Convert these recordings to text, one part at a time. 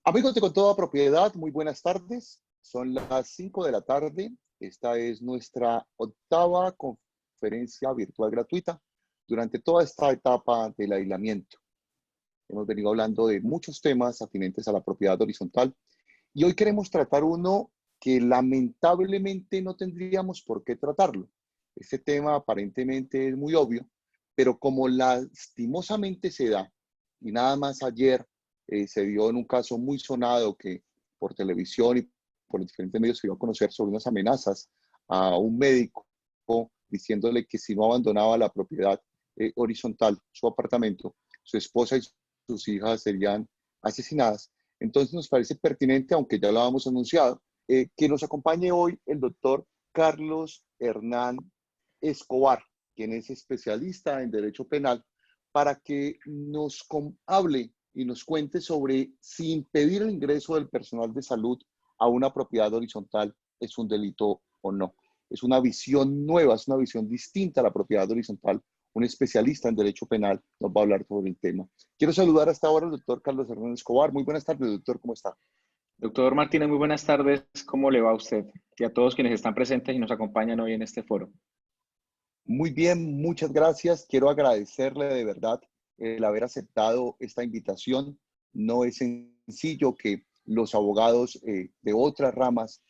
Amigos de Con Toda Propiedad, muy buenas tardes. Son las 5 de la tarde. Esta es nuestra octava conferencia virtual gratuita durante toda esta etapa del aislamiento. Hemos venido hablando de muchos temas atinentes a la propiedad horizontal y hoy queremos tratar uno que lamentablemente no tendríamos por qué tratarlo. Este tema aparentemente es muy obvio, pero como lastimosamente se da, y nada más ayer se dio en un caso muy sonado que por televisión y por los diferentes medios se dio a conocer sobre unas amenazas a un médico diciéndole que si no abandonaba la propiedad horizontal, su apartamento, su esposa y sus hijas serían asesinadas. Entonces nos parece pertinente, aunque ya lo habíamos anunciado, que nos acompañe hoy el doctor Carlos Hernán Escobar, quien es especialista en Derecho Penal, para que nos hable y nos cuente sobre si impedir el ingreso del personal de salud a una propiedad horizontal es un delito o no. Es una visión nueva, es una visión distinta a la propiedad horizontal. Un especialista en Derecho Penal nos va a hablar sobre el tema. Quiero saludar hasta ahora al doctor Carlos Hernán Escobar. Muy buenas tardes, doctor, ¿cómo está? Doctor Martínez, muy buenas tardes. ¿Cómo le va a usted? Y a todos quienes están presentes y nos acompañan hoy en este foro. Muy bien, muchas gracias. Quiero agradecerle de verdad el haber aceptado esta invitación. No es sencillo que los abogados de otras ramas,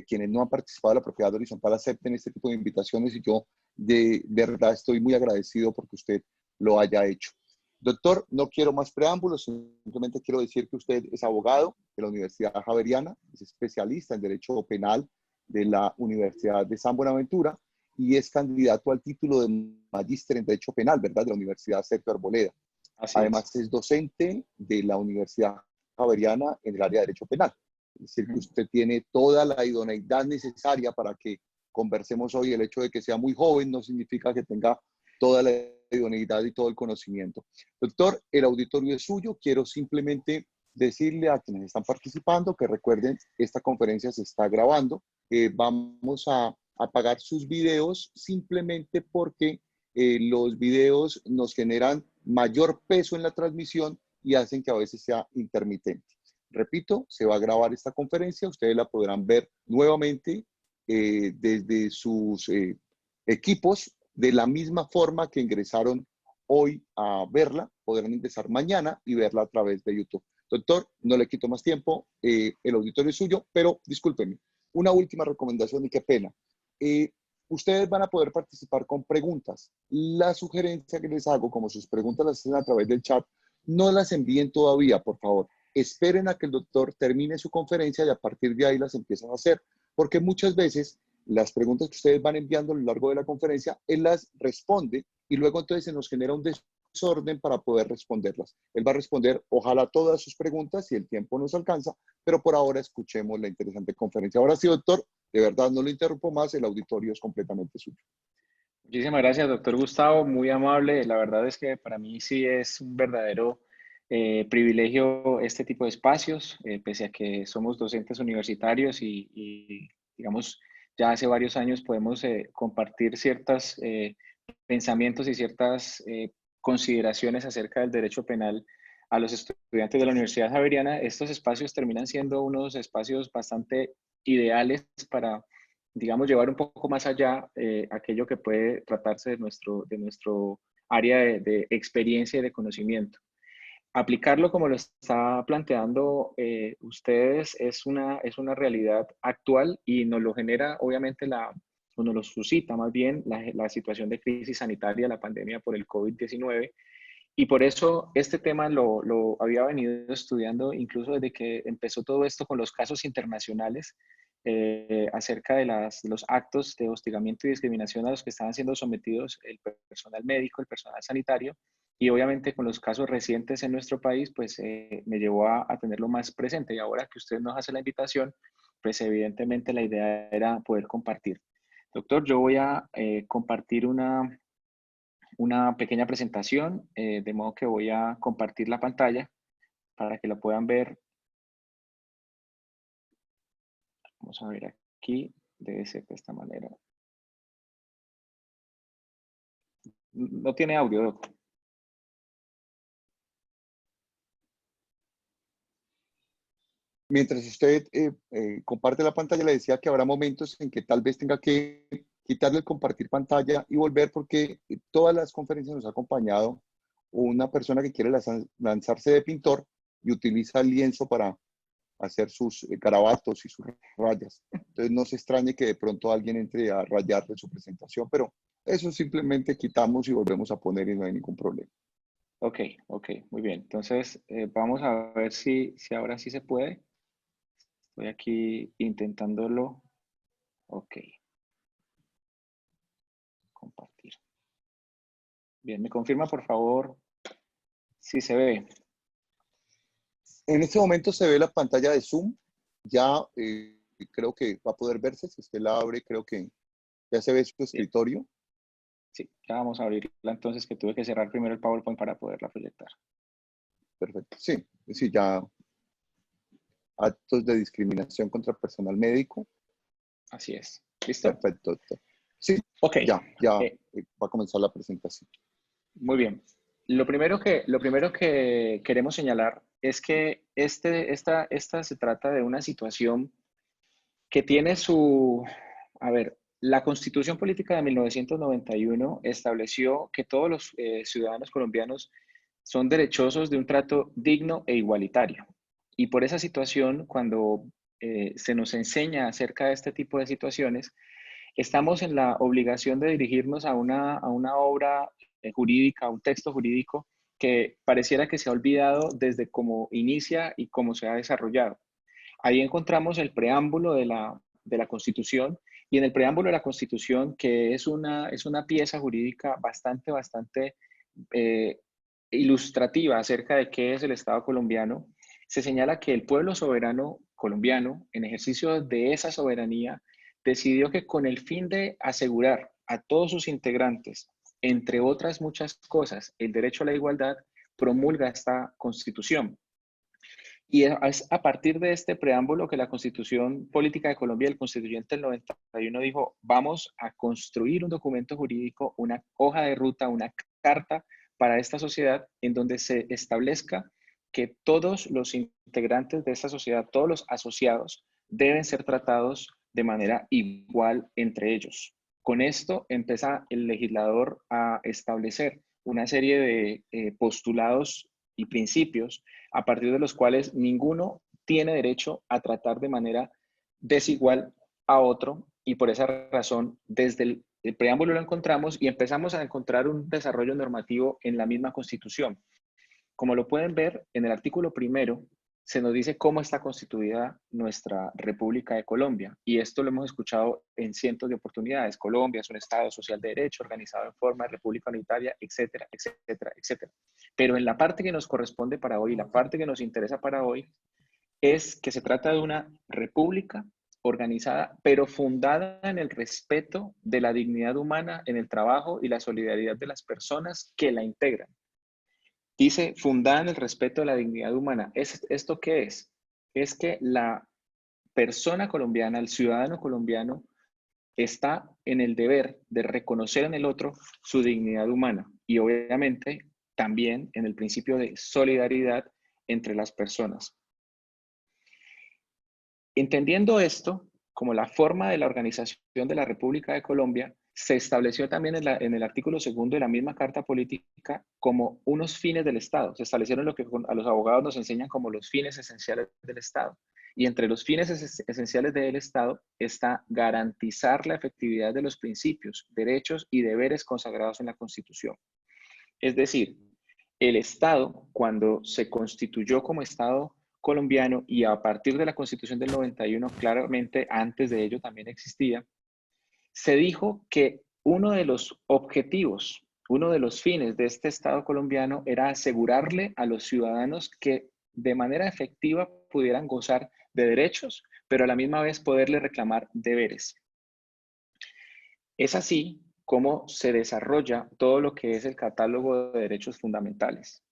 quienes no han participado de la propiedad horizontal, acepten este tipo de invitaciones y yo de verdad estoy muy agradecido porque usted lo haya hecho. Doctor, no quiero más preámbulos, simplemente quiero decir que usted es abogado de la Universidad Javeriana, es especialista en Derecho Penal de la Universidad de San Buenaventura y es candidato al título de magíster en Derecho Penal, ¿verdad? De la Universidad Sergio Arboleda. Así es. Además, es docente de la Universidad Javeriana en el área de Derecho Penal. Es decir, que usted tiene toda la idoneidad necesaria para que conversemos hoy. El hecho de que sea muy joven no significa que tenga toda la idoneidad y todo el conocimiento. Doctor, el auditorio es suyo. Quiero simplemente decirle a quienes están participando que recuerden, esta conferencia se está grabando. Vamos a apagar sus videos simplemente porque los videos nos generan mayor peso en la transmisión y hacen que a veces sea intermitente. Repito, se va a grabar esta conferencia, ustedes la podrán ver nuevamente desde sus equipos de la misma forma que ingresaron hoy a verla, podrán ingresar mañana y verla a través de YouTube. Doctor, no le quito más tiempo, el auditorio es suyo, pero discúlpenme, una última recomendación y qué pena. Eh, Ustedes van a poder participar con preguntas. La sugerencia que les hago, como sus preguntas las hacen a través del chat, no las envíen todavía, por favor. Esperen a que el doctor termine su conferencia y a partir de ahí las empiezan a hacer, porque muchas veces las preguntas que ustedes van enviando a lo largo de la conferencia, él las responde y luego entonces se nos genera un desorden para poder responderlas. Él va a responder, ojalá, todas sus preguntas si el tiempo nos alcanza, pero por ahora escuchemos la interesante conferencia. Ahora sí, doctor, de verdad no lo interrumpo más, el auditorio es completamente suyo. Muchísimas gracias, doctor Gustavo. Muy amable. La verdad es que para mí sí es un verdadero privilegio este tipo de espacios, pese a que somos docentes universitarios y, digamos, ya hace varios años podemos compartir ciertos pensamientos y ciertas consideraciones acerca del derecho penal a los estudiantes de la Universidad Javeriana. Estos espacios terminan siendo unos espacios bastante ideales para, digamos, llevar un poco más allá aquello que puede tratarse de nuestro área de experiencia y de conocimiento. Aplicarlo como lo está planteando ustedes es una realidad actual y nos lo genera, obviamente, o nos lo suscita más bien la situación de crisis sanitaria, la pandemia por el COVID-19. Y por eso este tema lo había venido estudiando incluso desde que empezó todo esto con los casos internacionales acerca de los actos de hostigamiento y discriminación a los que estaban siendo sometidos el personal médico, el personal sanitario, y obviamente con los casos recientes en nuestro país, pues me llevó a tenerlo más presente. Y ahora que usted nos hace la invitación, pues evidentemente la idea era poder compartir. Doctor, yo voy a compartir una pequeña presentación, de modo que voy a compartir la pantalla para que la puedan ver. Vamos a ver aquí, debe ser de esta manera. No tiene audio, doctor. Mientras usted comparte la pantalla, le decía que habrá momentos en que tal vez tenga que quitarle el compartir pantalla y volver porque todas las conferencias nos ha acompañado una persona que quiere lanzarse de pintor y utiliza el lienzo para hacer sus garabatos y sus rayas. Entonces no se extrañe que de pronto alguien entre a rayarle su presentación, pero eso simplemente quitamos y volvemos a poner y no hay ningún problema. Ok, ok, muy bien. Entonces, vamos a ver si ahora sí se puede. Estoy aquí intentándolo. Ok, compartir. Bien, me confirma por favor si se ve. En este momento se ve la pantalla de Zoom. Ya creo que va a poder verse. Si usted la abre, creo que ya se ve su Bien, escritorio. sí, ya vamos a abrirla entonces que tuve que cerrar primero el PowerPoint para poderla proyectar. Perfecto. Sí, sí, ya actos de discriminación contra personal médico. Así es. ¿Listo? Perfecto, doctor. Sí, Ok, ya va a comenzar la presentación. muy bien. Lo primero que queremos señalar es que esta se trata de una situación que tiene a ver, la Constitución Política de 1991 estableció que todos los ciudadanos colombianos son derechosos de un trato digno e igualitario. Y por esa situación, cuando se nos enseña acerca de este tipo de situaciones, estamos en la obligación de dirigirnos a una obra jurídica, a un texto jurídico que pareciera que se ha olvidado desde cómo inicia y cómo se ha desarrollado. Ahí encontramos el preámbulo de la Constitución y en el preámbulo de la Constitución, que es una pieza jurídica bastante eh, ilustrativa acerca de qué es el Estado colombiano, se señala que el pueblo soberano colombiano, en ejercicio de esa soberanía, decidió que con el fin de asegurar a todos sus integrantes, entre otras muchas cosas, el derecho a la igualdad, promulga esta Constitución. Y es a partir de este preámbulo que la Constitución Política de Colombia, el constituyente del 91, dijo, vamos a construir un documento jurídico, una hoja de ruta, una carta para esta sociedad en donde se establezca que todos los integrantes de esta sociedad, todos los asociados, deben ser tratados de manera igual entre ellos. Con esto empieza el legislador a establecer una serie de postulados y principios a partir de los cuales ninguno tiene derecho a tratar de manera desigual a otro y por esa razón desde el preámbulo lo encontramos y empezamos a encontrar un desarrollo normativo en la misma Constitución. Como lo pueden ver, en el artículo primero se nos dice cómo está constituida nuestra República de Colombia. Y esto lo hemos escuchado en cientos de oportunidades. Colombia es un Estado social de derecho, organizado en forma de república unitaria, etcétera, etcétera, etcétera. Pero en la parte que nos corresponde para hoy, la parte que nos interesa para hoy, es que se trata de una república organizada, pero fundada en el respeto de la dignidad humana, en el trabajo y la solidaridad de las personas que la integran. Dice, fundada en el respeto de la dignidad humana. ¿Esto qué es? Es que la persona colombiana, el ciudadano colombiano, está en el deber de reconocer en el otro su dignidad humana y obviamente también en el principio de solidaridad entre las personas. Entendiendo esto como la forma de la organización de la República de Colombia, se estableció también en el artículo segundo de la misma Carta Política como unos fines del Estado. Se establecieron lo que a los abogados nos enseñan como los fines esenciales del Estado. Y entre los fines esenciales del Estado está garantizar la efectividad de los principios, derechos y deberes consagrados en la Constitución. Es decir, el Estado, cuando se constituyó como Estado colombiano y a partir de la Constitución del 91, claramente antes de ello también existía, se dijo que uno de los objetivos, uno de los fines de este Estado colombiano era asegurarle a los ciudadanos que de manera efectiva pudieran gozar de derechos, pero a la misma vez poderle reclamar deberes. Es así como se desarrolla todo lo que es el catálogo de derechos fundamentales.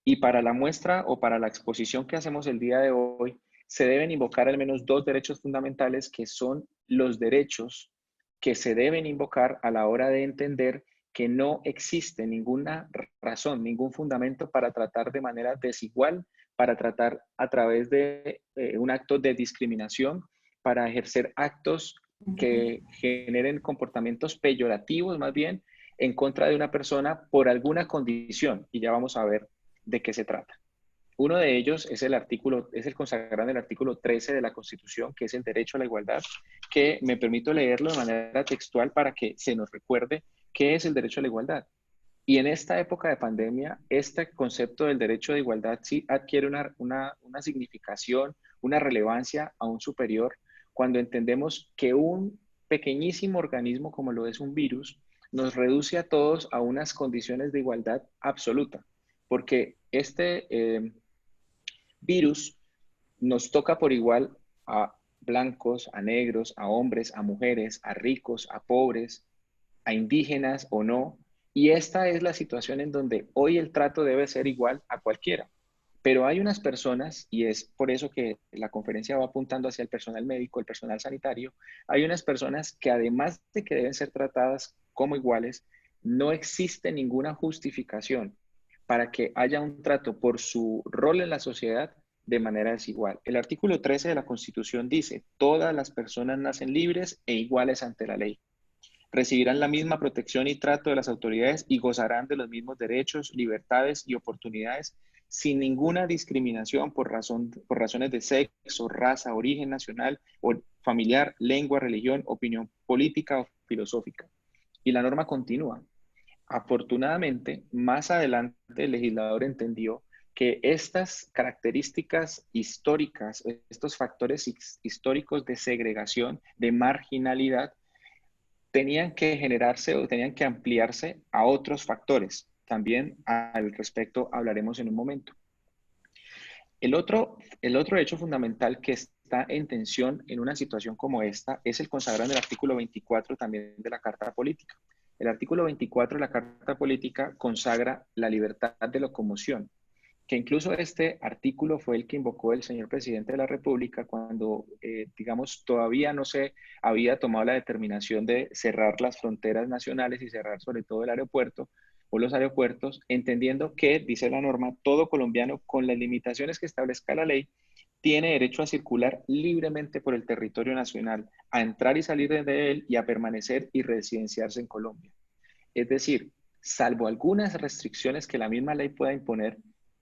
Y para la muestra o para la exposición que hacemos el día de hoy, se deben invocar al menos dos derechos fundamentales que son los derechos que se deben invocar a la hora de entender que no existe ninguna razón, ningún fundamento para tratar de manera desigual, para tratar a través de un acto de discriminación, para ejercer actos que generen comportamientos peyorativos más bien en contra de una persona por alguna condición. Y ya vamos a ver de qué se trata. Uno de ellos es el consagrado en el artículo 13 de la Constitución, que es el derecho a la igualdad, que me permito leerlo de manera textual para que se nos recuerde qué es el derecho a la igualdad. Y en esta época de pandemia, este concepto del derecho de igualdad sí adquiere una significación, una relevancia aún superior cuando entendemos que un pequeñísimo organismo como lo es un virus nos reduce a todos a unas condiciones de igualdad absoluta, porque virus nos toca por igual a blancos, a negros, a hombres, a mujeres, a ricos, a pobres, a indígenas o no. Y esta es la situación en donde hoy el trato debe ser igual a cualquiera. Pero hay unas personas, y es por eso que la conferencia va apuntando hacia el personal médico, el personal sanitario, hay unas personas que además de que deben ser tratadas como iguales, no existe ninguna justificación para que haya un trato por su rol en la sociedad de manera desigual. El artículo 13 de la Constitución dice, todas las personas nacen libres e iguales ante la ley. Recibirán la misma protección y trato de las autoridades y gozarán de los mismos derechos, libertades y oportunidades sin ninguna discriminación por razones de sexo, raza, origen nacional o familiar, lengua, religión, opinión política o filosófica. Y la norma continúa. Afortunadamente, más adelante el legislador entendió que estas características históricas, estos factores históricos de segregación, de marginalidad, tenían que generarse o tenían que ampliarse a otros factores. También al respecto hablaremos en un momento. El otro hecho fundamental que está en tensión en una situación como esta es el consagrado en el artículo 24 también de la Carta Política. El artículo 24 de la Carta Política consagra la libertad de locomoción, que incluso este artículo fue el que invocó el señor presidente de la República cuando, digamos, todavía no se había tomado la determinación de cerrar las fronteras nacionales y cerrar sobre todo el aeropuerto o los aeropuertos, entendiendo que, dice la norma, todo colombiano con las limitaciones que establezca la ley tiene derecho a circular libremente por el territorio nacional, a entrar y salir de él y a permanecer y residenciarse en Colombia. Es decir, salvo algunas restricciones que la misma ley pueda imponer,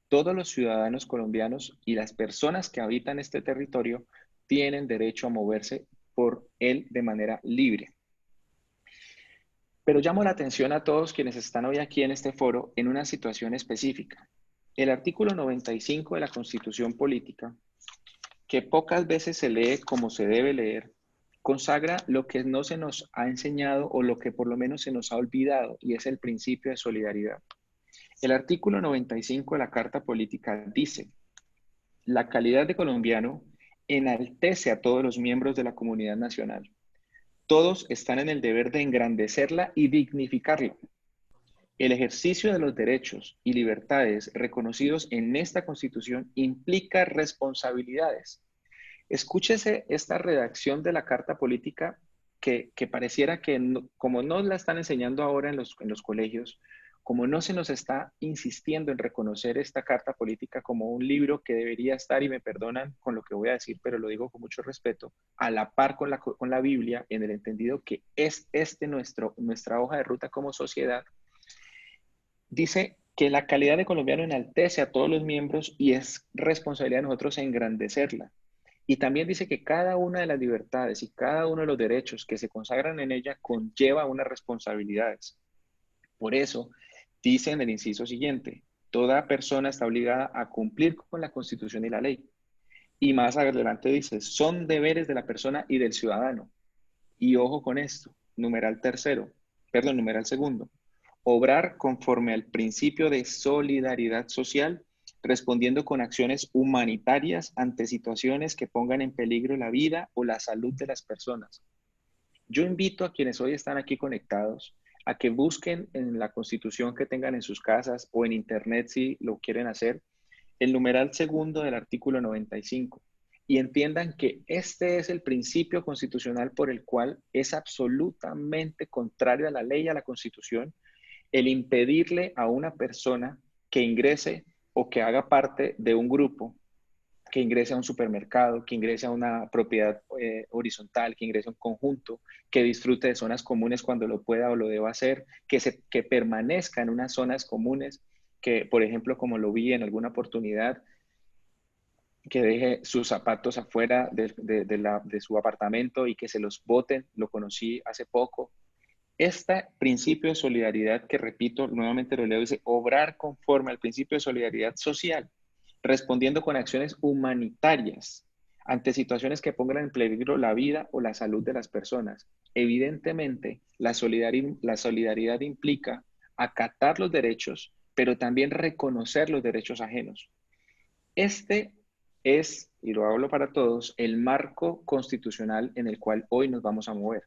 todos los ciudadanos colombianos y las personas que habitan este territorio tienen derecho a moverse por él de manera libre. Pero llamo la atención a todos quienes están hoy aquí en este foro en una situación específica. El artículo 95 de la Constitución Política, que pocas veces se lee como se debe leer, consagra lo que no se nos ha enseñado o lo que por lo menos se nos ha olvidado, y es el principio de solidaridad. El artículo 95 de la Carta Política dice, la calidad de colombiano enaltece a todos los miembros de la comunidad nacional. Todos están en el deber de engrandecerla y dignificarla. El ejercicio de los derechos y libertades reconocidos en esta Constitución implica responsabilidades. Escúchese esta redacción de la Carta Política que pareciera que, no, como no la están enseñando ahora en los colegios, como no se nos está insistiendo en reconocer esta Carta Política como un libro que debería estar, y me perdonan con lo que voy a decir, pero lo digo con mucho respeto, a la par con la Biblia, en el entendido que es nuestra hoja de ruta como sociedad, dice que la calidad de colombiano enaltece a todos los miembros y es responsabilidad de nosotros engrandecerla. Y también dice que cada una de las libertades y cada uno de los derechos que se consagran en ella conlleva unas responsabilidades. Por eso, dice en el inciso siguiente, toda persona está obligada a cumplir con la Constitución y la ley. Y más adelante dice, son deberes de la persona y del ciudadano. Y ojo con esto, numeral segundo, obrar conforme al principio de solidaridad social, respondiendo con acciones humanitarias ante situaciones que pongan en peligro la vida o la salud de las personas. Yo invito a quienes hoy están aquí conectados a que busquen en la Constitución que tengan en sus casas o en Internet si lo quieren hacer, el numeral segundo del artículo 95 y entiendan que este es el principio constitucional por el cual es absolutamente contrario a la ley y a la Constitución el impedirle a una persona que ingrese o que haga parte de un grupo, que ingrese a un supermercado, que ingrese a una propiedad horizontal, que ingrese a un conjunto, que disfrute de zonas comunes cuando lo pueda o lo deba hacer, que permanezca en unas zonas comunes, que, por ejemplo, como lo vi en alguna oportunidad, que deje sus zapatos afuera de su apartamento y que se los boten, lo conocí hace poco. Este principio de solidaridad, que repito, nuevamente lo leo, dice, obrar conforme al principio de solidaridad social, respondiendo con acciones humanitarias ante situaciones que pongan en peligro la vida o la salud de las personas. Evidentemente, la solidaridad implica acatar los derechos, pero también reconocer los derechos ajenos. Este es, y lo hablo para todos, el marco constitucional en el cual hoy nos vamos a mover.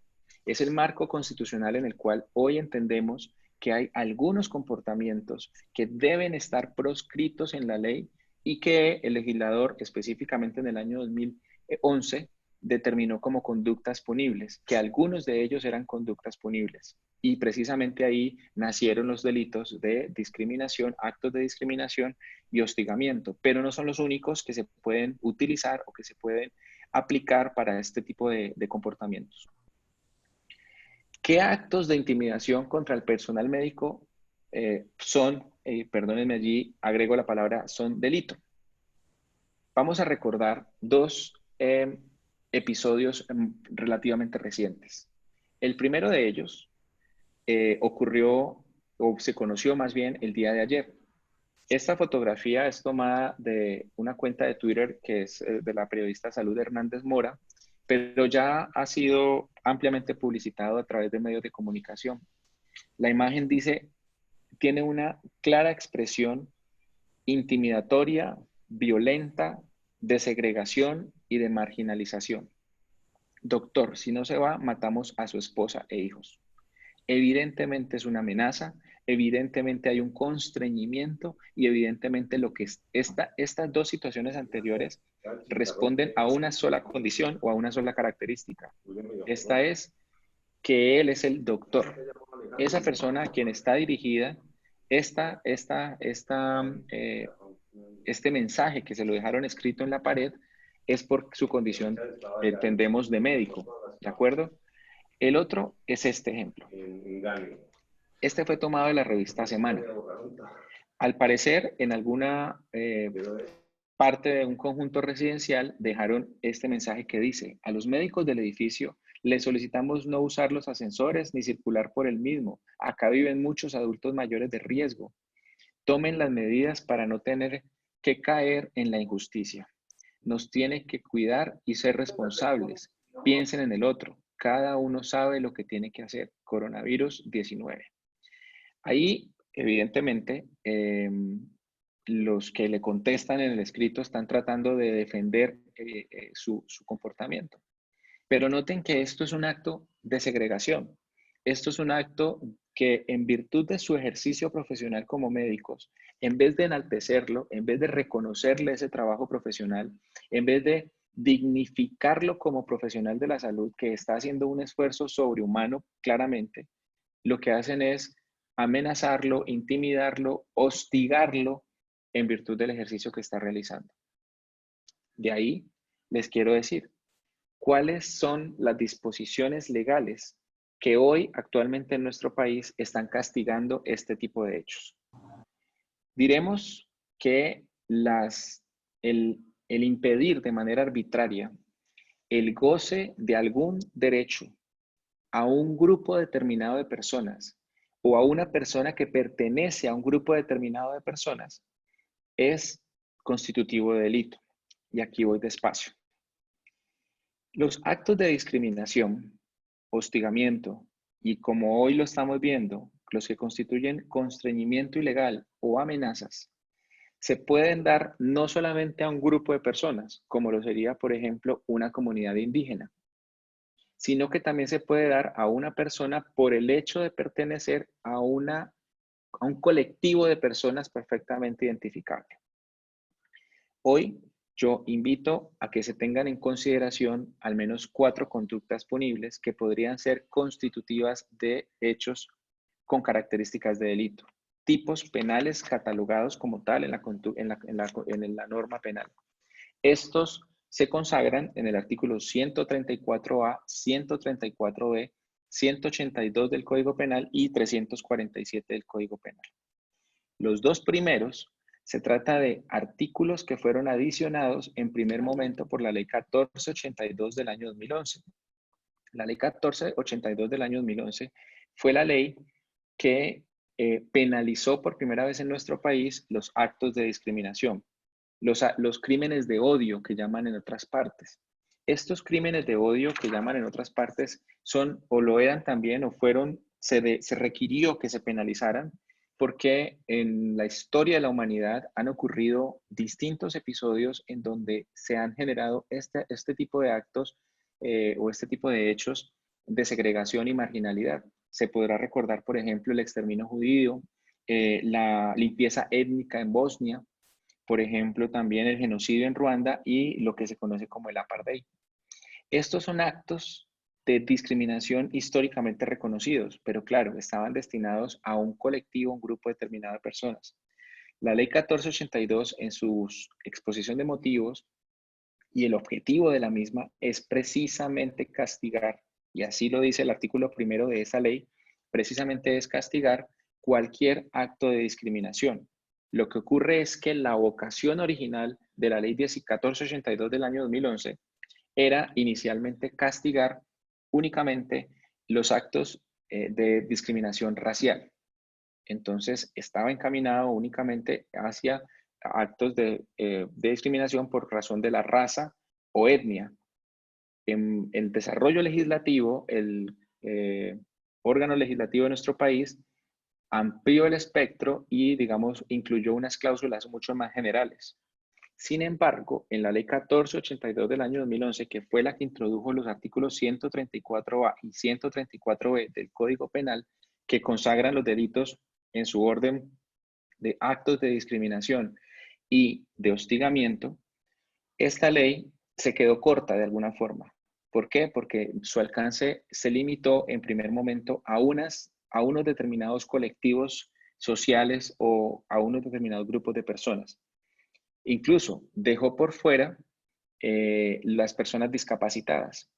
Es el marco constitucional en el cual hoy entendemos que hay algunos comportamientos que deben estar proscritos en la ley y que el legislador, específicamente en el año 2011, determinó como conductas punibles, que algunos de ellos eran conductas punibles. Y precisamente ahí nacieron los delitos de discriminación, actos de discriminación y hostigamiento, pero no son los únicos que se pueden utilizar o que se pueden aplicar para este tipo de comportamientos. ¿Qué actos de intimidación contra el personal médico perdónenme allí, agrego la palabra, son delito? Vamos a recordar dos episodios relativamente recientes. El primero de ellos ocurrió, o se conoció más bien, el día de ayer. Esta fotografía es tomada de una cuenta de Twitter que es de la periodista Salud Hernández Mora, pero ya ha sido ampliamente publicitado a través de medios de comunicación. La imagen dice, tiene una clara expresión intimidatoria, violenta, de segregación y de marginalización. Doctor, si no se va, matamos a su esposa e hijos. Evidentemente es una amenaza, evidentemente hay un constreñimiento y evidentemente lo que estas dos situaciones anteriores responden a una sola condición o a una sola característica. Esta es que él es el doctor. Esa persona a quien está dirigida este mensaje que se lo dejaron escrito en la pared es por su condición, entendemos, de médico, ¿de acuerdo? El otro es este ejemplo. Este fue tomado de la revista Semana. Al parecer, en alguna parte de un conjunto residencial dejaron este mensaje que dice, a los médicos del edificio les solicitamos no usar los ascensores ni circular por el mismo. Acá viven muchos adultos mayores de riesgo. Tomen las medidas para no tener que caer en la injusticia. Nos tiene que cuidar y ser responsables. Piensen en el otro. Cada uno sabe lo que tiene que hacer. Coronavirus 19. Ahí, evidentemente, los que le contestan en el escrito están tratando de defender su comportamiento. Pero noten que esto es un acto de segregación. Esto es un acto que en virtud de su ejercicio profesional como médicos, en vez de enaltecerlo, en vez de reconocerle ese trabajo profesional, en vez de dignificarlo como profesional de la salud que está haciendo un esfuerzo sobrehumano claramente, lo que hacen es amenazarlo, intimidarlo, hostigarlo en virtud del ejercicio que está realizando. De ahí les quiero decir, ¿cuáles son las disposiciones legales que hoy actualmente en nuestro país están castigando este tipo de hechos? Diremos que el impedir de manera arbitraria el goce de algún derecho a un grupo determinado de personas o a una persona que pertenece a un grupo determinado de personas es constitutivo de delito. Y aquí voy despacio. Los actos de discriminación, hostigamiento y, como hoy lo estamos viendo, los que constituyen constreñimiento ilegal o amenazas, se pueden dar no solamente a un grupo de personas, como lo sería, por ejemplo, una comunidad indígena, sino que también se puede dar a una persona por el hecho de pertenecer a un colectivo de personas perfectamente identificable. Hoy yo invito a que se tengan en consideración al menos 4 conductas punibles que podrían ser constitutivas de hechos con características de delito, tipos penales catalogados como tal en la norma penal. Estos se consagran en el artículo 134A, 134B, 182 del Código Penal y 347 del Código Penal. Los dos primeros se trata de artículos que fueron adicionados en primer momento por la Ley 1482 del año 2011. La Ley 1482 del año 2011 fue la ley que penalizó por primera vez en nuestro país los actos de discriminación, los crímenes de odio que llaman en otras partes. Estos crímenes de odio que llaman en otras partes son o lo eran también o fueron, se requirió que se penalizaran porque en la historia de la humanidad han ocurrido distintos episodios en donde se han generado este tipo de actos o este tipo de hechos de segregación y marginalidad. Se podrá recordar, por ejemplo, el exterminio judío, la limpieza étnica en Bosnia, por ejemplo, también el genocidio en Ruanda y lo que se conoce como el apartheid. Estos son actos de discriminación históricamente reconocidos, pero claro, estaban destinados a un colectivo, un grupo determinado de personas. La ley 1482, en su exposición de motivos y el objetivo de la misma, es precisamente castigar, y así lo dice el artículo primero de esa ley, precisamente es castigar cualquier acto de discriminación. Lo que ocurre es que la vocación original de la ley 1482 del año 2011 era inicialmente castigar únicamente los actos de discriminación racial. Entonces, estaba encaminado únicamente hacia actos de discriminación por razón de la raza o etnia. En el desarrollo legislativo, el órgano legislativo de nuestro país amplió el espectro y, digamos, incluyó unas cláusulas mucho más generales. Sin embargo, en la ley 1482 del año 2011, que fue la que introdujo los artículos 134A y 134B del Código Penal, que consagran los delitos en su orden de actos de discriminación y de hostigamiento, esta ley se quedó corta de alguna forma. ¿Por qué? Porque su alcance se limitó en primer momento a unos determinados colectivos sociales o a unos determinados grupos de personas. Incluso dejó por fuera las personas discapacitadas.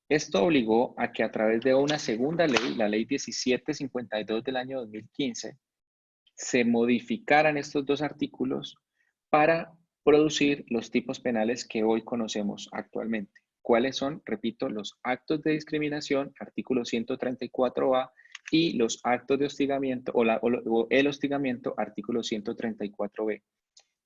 Esto obligó a que a través de una segunda ley, la ley 1752 del año 2015, se modificaran estos dos artículos para producir los tipos penales que hoy conocemos actualmente. ¿Cuáles son? Repito, los actos de discriminación, artículo 134A, y los actos de hostigamiento o el hostigamiento, artículo 134B.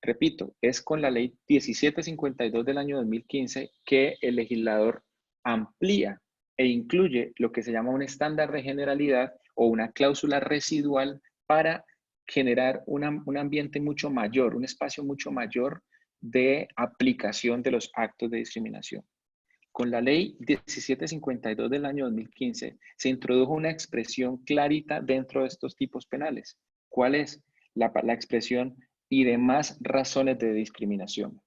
Repito, es con la ley 1752 del año 2015 que el legislador amplía e incluye lo que se llama un estándar de generalidad o una cláusula residual para generar un ambiente mucho mayor, un espacio mucho mayor de aplicación de los actos de discriminación. Con la ley 1752 del año 2015 se introdujo una expresión clarita dentro de estos tipos penales. ¿Cuál es? La expresión y demás razones de discriminación.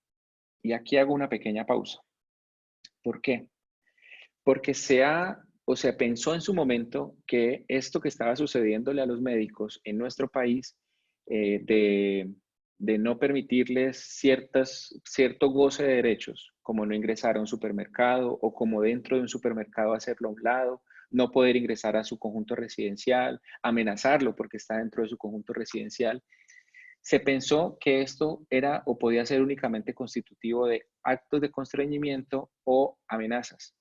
Y aquí hago una pequeña pausa. ¿Por qué? Porque se pensó en su momento que esto que estaba sucediéndole a los médicos en nuestro país, de no permitirles cierto goce de derechos, como no ingresar a un supermercado o como dentro de un supermercado hacerlo a un lado, no poder ingresar a su conjunto residencial, amenazarlo porque está dentro de su conjunto residencial. Se pensó que esto era o podía ser únicamente constitutivo de actos de constreñimiento o amenazas.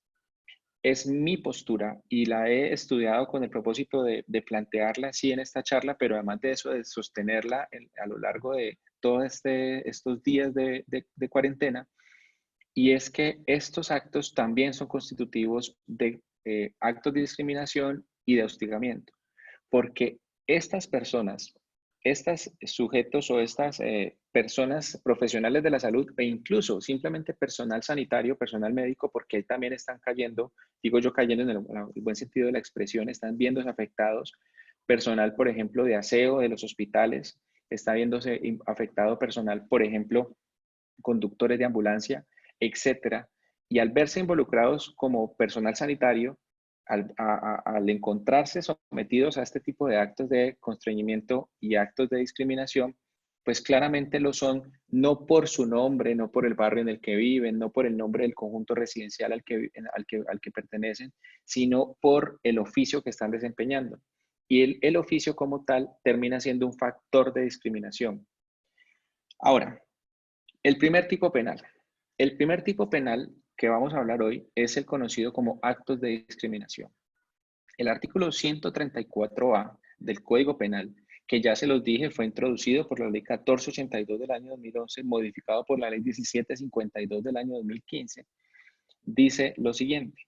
Es mi postura y la he estudiado con el propósito de plantearla así en esta charla, pero además de eso, de sostenerla a lo largo de todos estos días de cuarentena, y es que estos actos también son constitutivos de actos de discriminación y de hostigamiento, porque estas personas, estos sujetos o estas personas profesionales de la salud e incluso simplemente personal sanitario, personal médico, porque ahí también están cayendo, digo yo cayendo en el buen sentido de la expresión, están viéndose afectados. Personal, por ejemplo, de aseo de los hospitales, está viéndose afectado personal, por ejemplo, conductores de ambulancia, etcétera. Y al verse involucrados como personal sanitario, al encontrarse sometidos a este tipo de actos de constreñimiento y actos de discriminación, pues claramente lo son no por su nombre, no por el barrio en el que viven, no por el nombre del conjunto residencial al que pertenecen, sino por el oficio que están desempeñando. Y el oficio como tal termina siendo un factor de discriminación. Ahora, el primer tipo penal. El primer tipo penal que vamos a hablar hoy es el conocido como actos de discriminación. El artículo 134A del Código Penal, que ya se los dije, fue introducido por la Ley 1482 del año 2011, modificado por la Ley 1752 del año 2015, dice lo siguiente: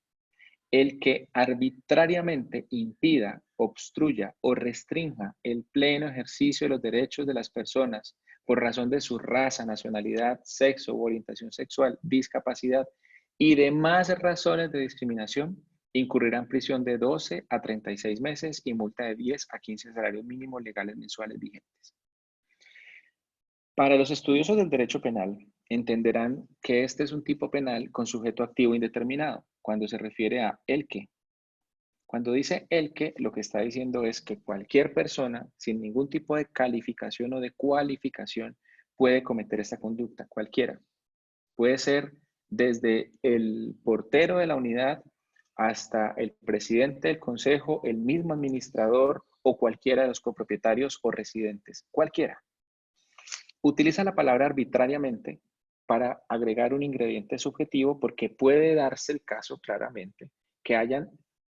el que arbitrariamente impida, obstruya o restrinja el pleno ejercicio de los derechos de las personas por razón de su raza, nacionalidad, sexo u orientación sexual, discapacidad y demás razones de discriminación, incurrirá en prisión de 12 a 36 meses y multa de 10 a 15 salarios mínimos legales mensuales vigentes. Para los estudiosos del derecho penal, entenderán que este es un tipo penal con sujeto activo indeterminado, cuando se refiere a el que. Cuando dice el que, lo que está diciendo es que cualquier persona, sin ningún tipo de calificación o de cualificación, puede cometer esta conducta, cualquiera. Puede ser desde el portero de la unidad hasta el presidente del consejo, el mismo administrador o cualquiera de los copropietarios o residentes, cualquiera. Utiliza la palabra arbitrariamente para agregar un ingrediente subjetivo porque puede darse el caso claramente que hayan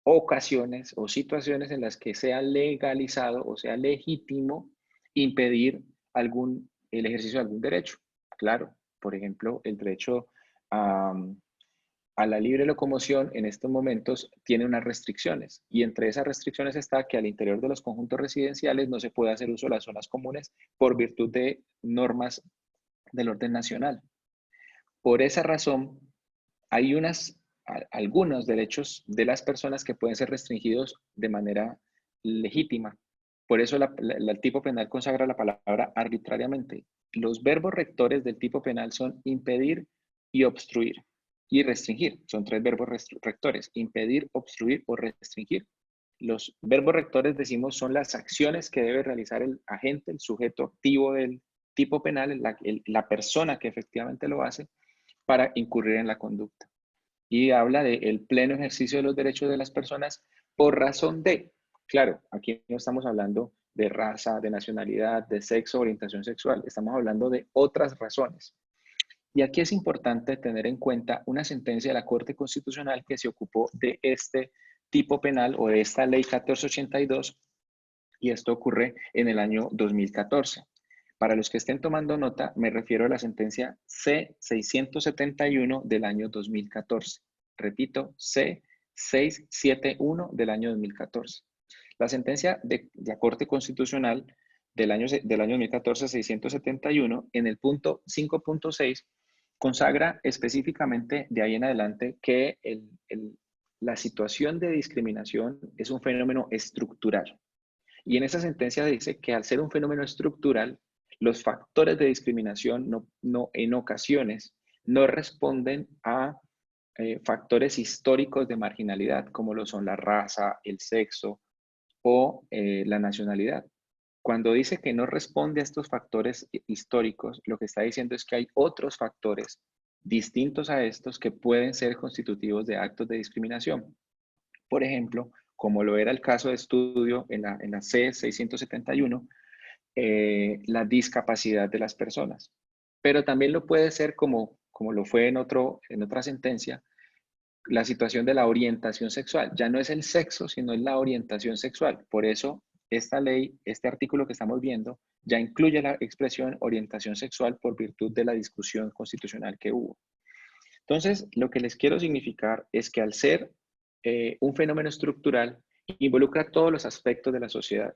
ocasiones o situaciones en las que sea legalizado o sea legítimo impedir el ejercicio de algún derecho. Claro, por ejemplo, el derecho a la libre locomoción en estos momentos tiene unas restricciones y entre esas restricciones está que al interior de los conjuntos residenciales no se puede hacer uso de las zonas comunes por virtud de normas del orden nacional. Por esa razón, hay algunos derechos de las personas que pueden ser restringidos de manera legítima. Por eso el tipo penal consagra la palabra arbitrariamente. Los verbos rectores del tipo penal son impedir y obstruir y restringir. Son tres verbos rectores: impedir, obstruir o restringir. Los verbos rectores, decimos, son las acciones que debe realizar el agente, el sujeto activo del tipo penal, la persona que efectivamente lo hace para incurrir en la conducta. Y habla del pleno ejercicio de los derechos de las personas por razón de, claro, aquí no estamos hablando de raza, de nacionalidad, de sexo, orientación sexual, estamos hablando de otras razones. Y aquí es importante tener en cuenta una sentencia de la Corte Constitucional que se ocupó de este tipo penal o de esta ley 1482, y esto ocurre en el año 2014. Para los que estén tomando nota, me refiero a la sentencia C-671 del año 2014. Repito, C-671 del año 2014. La sentencia de la Corte Constitucional del año 2014, 671, en el punto 5.6, consagra específicamente de ahí en adelante que la situación de discriminación es un fenómeno estructural. Y en esa sentencia dice que al ser un fenómeno estructural, los factores de discriminación en ocasiones no responden a factores históricos de marginalidad, como lo son la raza, el sexo o la nacionalidad. Cuando dice que no responde a estos factores históricos, lo que está diciendo es que hay otros factores distintos a estos que pueden ser constitutivos de actos de discriminación. Por ejemplo, como lo era el caso de estudio en la C-671, la discapacidad de las personas. Pero también lo puede ser como lo fue en otra sentencia, la situación de la orientación sexual. Ya no es el sexo, sino es la orientación sexual. Por eso, esta ley, este artículo que estamos viendo, ya incluye la expresión orientación sexual por virtud de la discusión constitucional que hubo. Entonces, lo que les quiero significar es que al ser un fenómeno estructural, involucra todos los aspectos de la sociedad.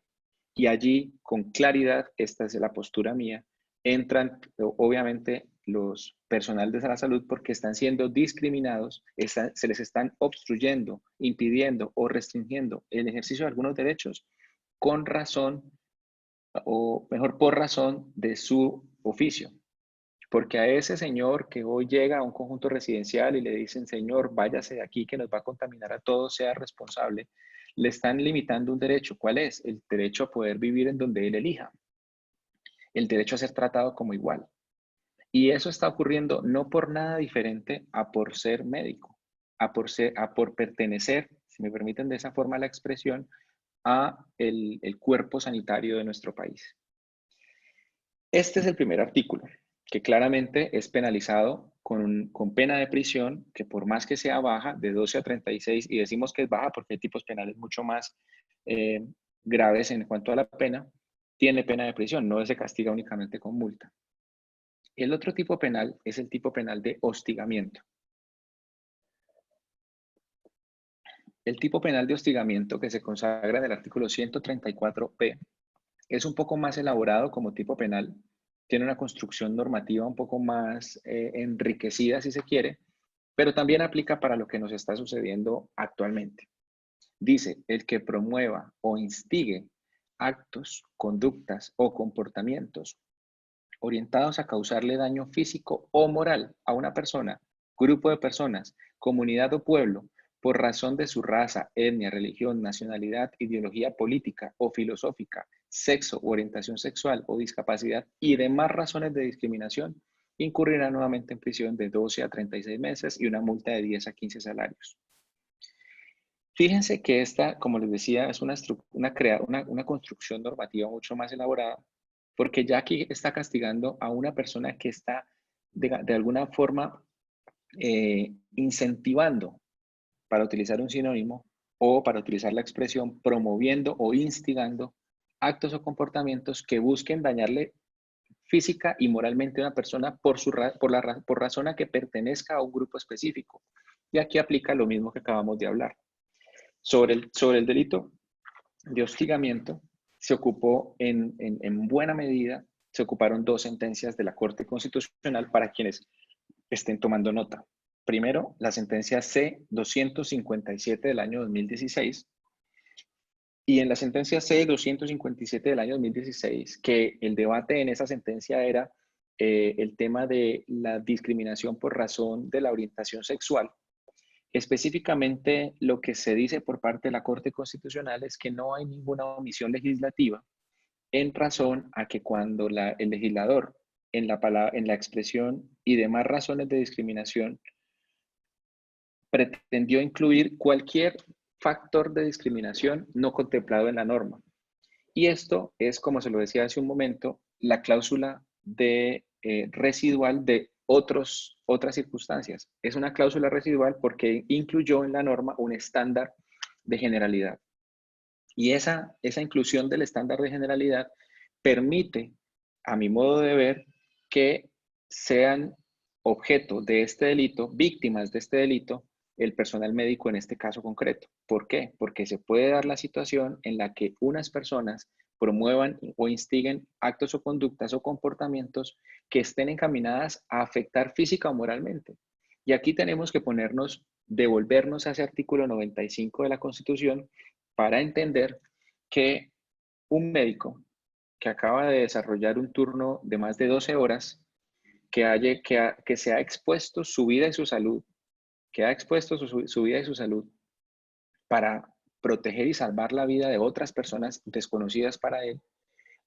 Y allí, con claridad, esta es la postura mía, entran obviamente los personal de la salud porque están siendo discriminados, se les están obstruyendo, impidiendo o restringiendo el ejercicio de algunos derechos con razón, o mejor, por razón de su oficio. Porque a ese señor que hoy llega a un conjunto residencial y le dicen, señor, váyase de aquí que nos va a contaminar a todos, sea responsable, le están limitando un derecho. ¿Cuál es? El derecho a poder vivir en donde él elija, el derecho a ser tratado como igual. Y eso está ocurriendo no por nada diferente a por ser médico, a por pertenecer, si me permiten de esa forma la expresión, a el cuerpo sanitario de nuestro país. Este es el primer artículo, que claramente es penalizado con pena de prisión, que por más que sea baja, de 12 a 36, y decimos que es baja porque hay tipos penales mucho más eh, graves en cuanto a la pena, tiene pena de prisión, no se castiga únicamente con multa. El otro tipo penal es el tipo penal de hostigamiento. El tipo penal de hostigamiento que se consagra en el artículo 134p es un poco más elaborado como tipo penal, tiene una construcción normativa un poco más enriquecida, si se quiere, pero también aplica para lo que nos está sucediendo actualmente. Dice, el que promueva o instigue actos, conductas o comportamientos orientados a causarle daño físico o moral a una persona, grupo de personas, comunidad o pueblo, por razón de su raza, etnia, religión, nacionalidad, ideología política o filosófica, sexo, orientación sexual o discapacidad y demás razones de discriminación, incurrirá nuevamente en prisión de 12 a 36 meses y una multa de 10 a 15 salarios. Fíjense que esta, como les decía, es una construcción normativa mucho más elaborada, porque ya aquí está castigando a una persona que está de alguna forma incentivando, para utilizar un sinónimo, o para utilizar la expresión, promoviendo o instigando actos o comportamientos que busquen dañarle física y moralmente a una persona por razón a que pertenezca a un grupo específico. Y aquí aplica lo mismo que acabamos de hablar. Sobre el delito de hostigamiento, se ocupó en buena medida, se ocuparon dos sentencias de la Corte Constitucional para quienes estén tomando nota. Primero, la sentencia C-257 del año 2016, y en la sentencia C-257 del año 2016, que el debate en esa sentencia era el tema de la discriminación por razón de la orientación sexual. Específicamente, lo que se dice por parte de la Corte Constitucional es que no hay ninguna omisión legislativa en razón a que cuando el legislador en la expresión y demás razones de discriminación pretendió incluir cualquier factor de discriminación no contemplado en la norma. Y esto es, como se lo decía hace un momento, la cláusula de residual de otras circunstancias. Es una cláusula residual porque incluyó en la norma un estándar de generalidad. Y esa inclusión del estándar de generalidad permite, a mi modo de ver, que sean objeto de este delito, víctimas de este delito, el personal médico en este caso concreto. ¿Por qué? Porque se puede dar la situación en la que unas personas promuevan o instiguen actos o conductas o comportamientos que estén encaminadas a afectar física o moralmente. Y aquí tenemos que devolvernos a ese artículo 95 de la Constitución para entender que un médico que acaba de desarrollar un turno de más de 12 horas, que se ha expuesto su vida y su salud, que ha expuesto su vida y su salud para proteger y salvar la vida de otras personas desconocidas para él,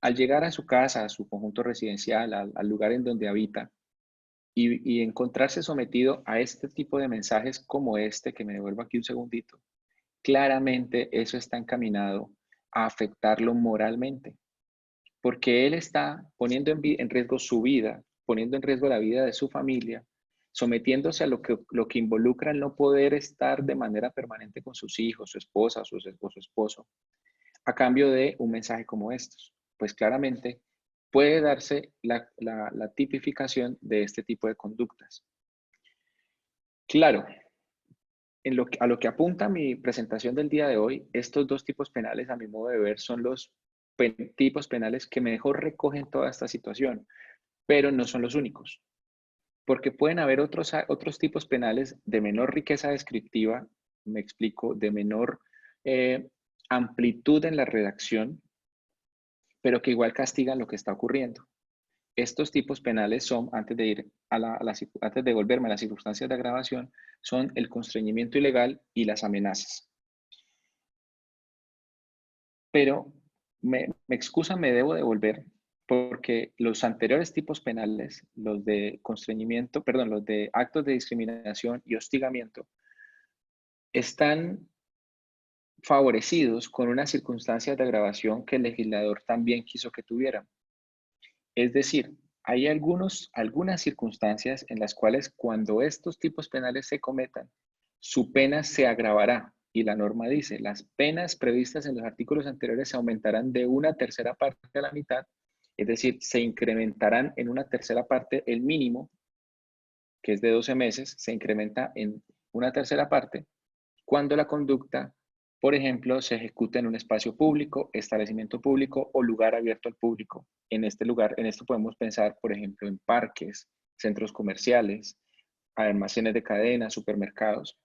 al llegar a su casa, a su conjunto residencial, al lugar en donde habita, y encontrarse sometido a este tipo de mensajes como este, que me devuelvo aquí un segundito, claramente eso está encaminado a afectarlo moralmente, porque él está poniendo en riesgo su vida, poniendo en riesgo la vida de su familia, sometiéndose a lo que involucra el no poder estar de manera permanente con sus hijos, su esposa o su esposo, a cambio de un mensaje como estos. Pues claramente puede darse la tipificación de este tipo de conductas. Claro, a lo que apunta mi presentación del día de hoy, estos dos tipos penales, a mi modo de ver, son los tipos penales que mejor recogen toda esta situación, pero no son los únicos, porque pueden haber otros tipos penales de menor riqueza descriptiva, me explico, de menor amplitud en la redacción, pero que igual castigan lo que está ocurriendo. estos tipos penales son, antes de ir antes de volverme a las circunstancias de agravación, son el constreñimiento ilegal y las amenazas. Pero me excusa, me debo devolver porque los anteriores tipos penales, los de constreñimiento, perdón, los de actos de discriminación y hostigamiento, están favorecidos con unas circunstancias de agravación que el legislador también quiso que tuvieran. Es decir, hay algunas circunstancias en las cuales cuando estos tipos penales se cometan, su pena se agravará. Y la norma dice, las penas previstas en los artículos anteriores se aumentarán de una tercera parte a la mitad, es decir, se incrementarán en una tercera parte el mínimo, que es de 12 meses, se incrementa en una tercera parte cuando la conducta, por ejemplo, se ejecuta en un espacio público, establecimiento público o lugar abierto al público. En esto podemos pensar, por ejemplo, en parques, centros comerciales, almacenes de cadena, supermercados.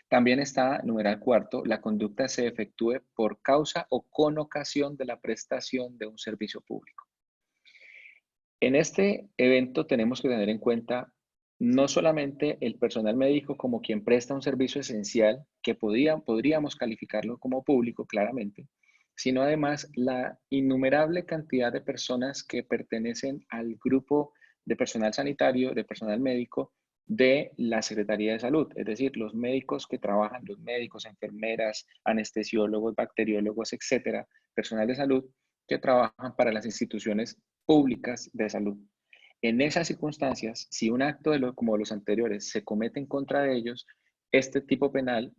También está, numeral cuarto, la conducta se efectúe por causa o con ocasión de la prestación de un servicio público. En este evento tenemos que tener en cuenta no solamente el personal médico como quien presta un servicio esencial, que podríamos calificarlo como público claramente, sino además la innumerable cantidad de personas que pertenecen al grupo de personal sanitario, de personal médico, de la Secretaría de Salud, es decir, los médicos que trabajan, los médicos, enfermeras, anestesiólogos, bacteriólogos, etcétera, personal de salud que trabajan para las instituciones públicas de salud. En esas circunstancias, si un acto como los anteriores se comete en contra de ellos, este tipo penal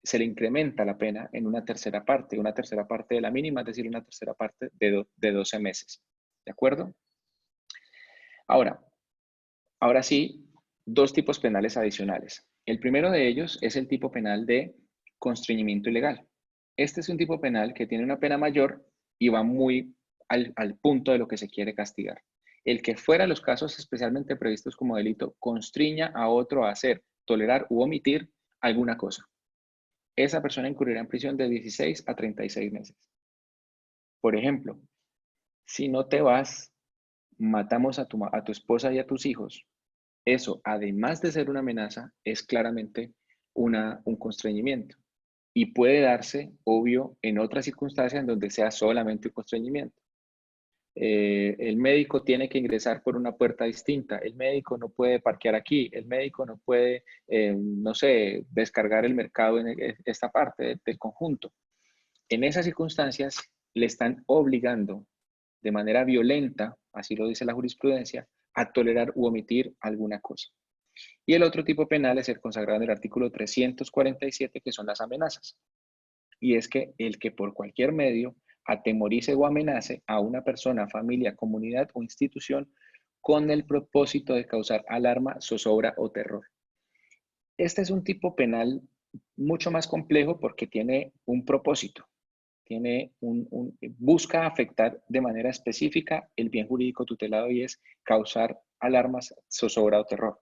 se le incrementa la pena en una tercera parte de la mínima, es decir, una tercera parte de 12 meses. ¿De acuerdo? Ahora sí, dos tipos penales adicionales. El primero de ellos es el tipo penal de constreñimiento ilegal. Este es un tipo penal que tiene una pena mayor y va muy al punto de lo que se quiere castigar. El que fuera los casos especialmente previstos como delito constriña a otro a hacer, tolerar u omitir alguna cosa. Esa persona incurrirá en prisión de 16 a 36 meses. Por ejemplo, si no te vas, matamos a tu esposa y a tus hijos. Eso, además de ser una amenaza, es claramente un constreñimiento. Y puede darse, obvio, en otras circunstancias en donde sea solamente un constreñimiento. El médico tiene que ingresar por una puerta distinta, el médico no puede parquear aquí, el médico no puede, no sé, descargar el mercado en esta parte del conjunto. En esas circunstancias le están obligando de manera violenta, así lo dice la jurisprudencia, a tolerar u omitir alguna cosa. Y el otro tipo penal es el consagrado en el artículo 347, que son las amenazas. Y es que el que por cualquier medio atemorice o amenace a una persona, familia, comunidad o institución con el propósito de causar alarma, zozobra o terror. Este es un tipo penal mucho más complejo porque tiene un propósito, busca afectar de manera específica el bien jurídico tutelado y es causar alarmas, zozobra o terror.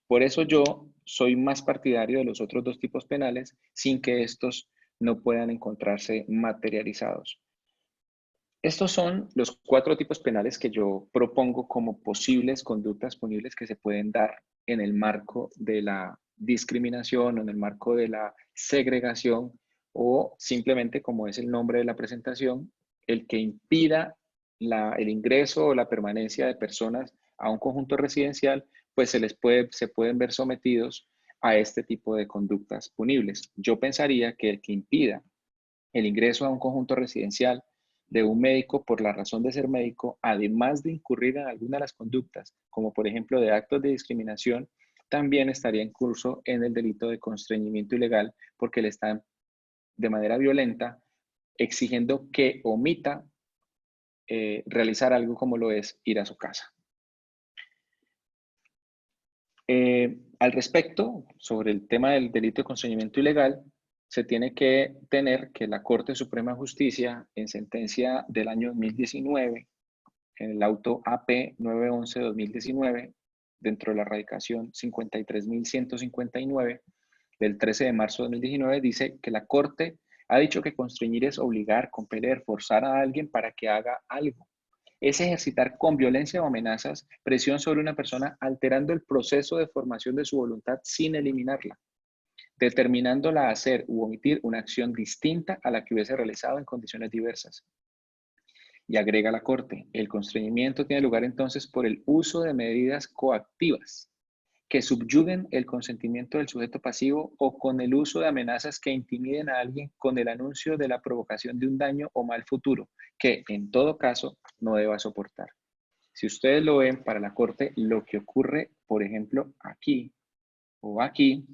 Por eso yo soy más partidario de los otros dos tipos penales sin que estos no puedan encontrarse materializados. Estos son los 4 tipos penales que yo propongo como posibles conductas punibles que se pueden dar en el marco de la discriminación o en el marco de la segregación o simplemente, como es el nombre de la presentación, el que impida el ingreso o la permanencia de personas a un conjunto residencial, pues se pueden ver sometidos a este tipo de conductas punibles. Yo pensaría que el que impida el ingreso a un conjunto residencial de un médico por la razón de ser médico, además de incurrir en alguna de las conductas, como por ejemplo de actos de discriminación, también estaría en curso en el delito de constreñimiento ilegal porque le están de manera violenta exigiendo que omita realizar algo como lo es ir a su casa. Al respecto, sobre el tema del delito de constreñimiento ilegal, se tiene que tener que la Corte Suprema de Justicia, en sentencia del año 2019, en el auto AP 911-2019, dentro de la radicación 53.159 del 13 de marzo de 2019, dice que la Corte ha dicho que constreñir es obligar, compeler, forzar a alguien para que haga algo. es ejercitar con violencia o amenazas presión sobre una persona alterando el proceso de formación de su voluntad sin eliminarla, determinándola a hacer u omitir una acción distinta a la que hubiese realizado en condiciones diversas. Y agrega la Corte, el constreñimiento tiene lugar entonces por el uso de medidas coactivas que subyuguen el consentimiento del sujeto pasivo o con el uso de amenazas que intimiden a alguien con el anuncio de la provocación de un daño o mal futuro, que en todo caso no deba soportar. Si ustedes lo ven para la Corte, lo que ocurre, por ejemplo, aquí o aquí,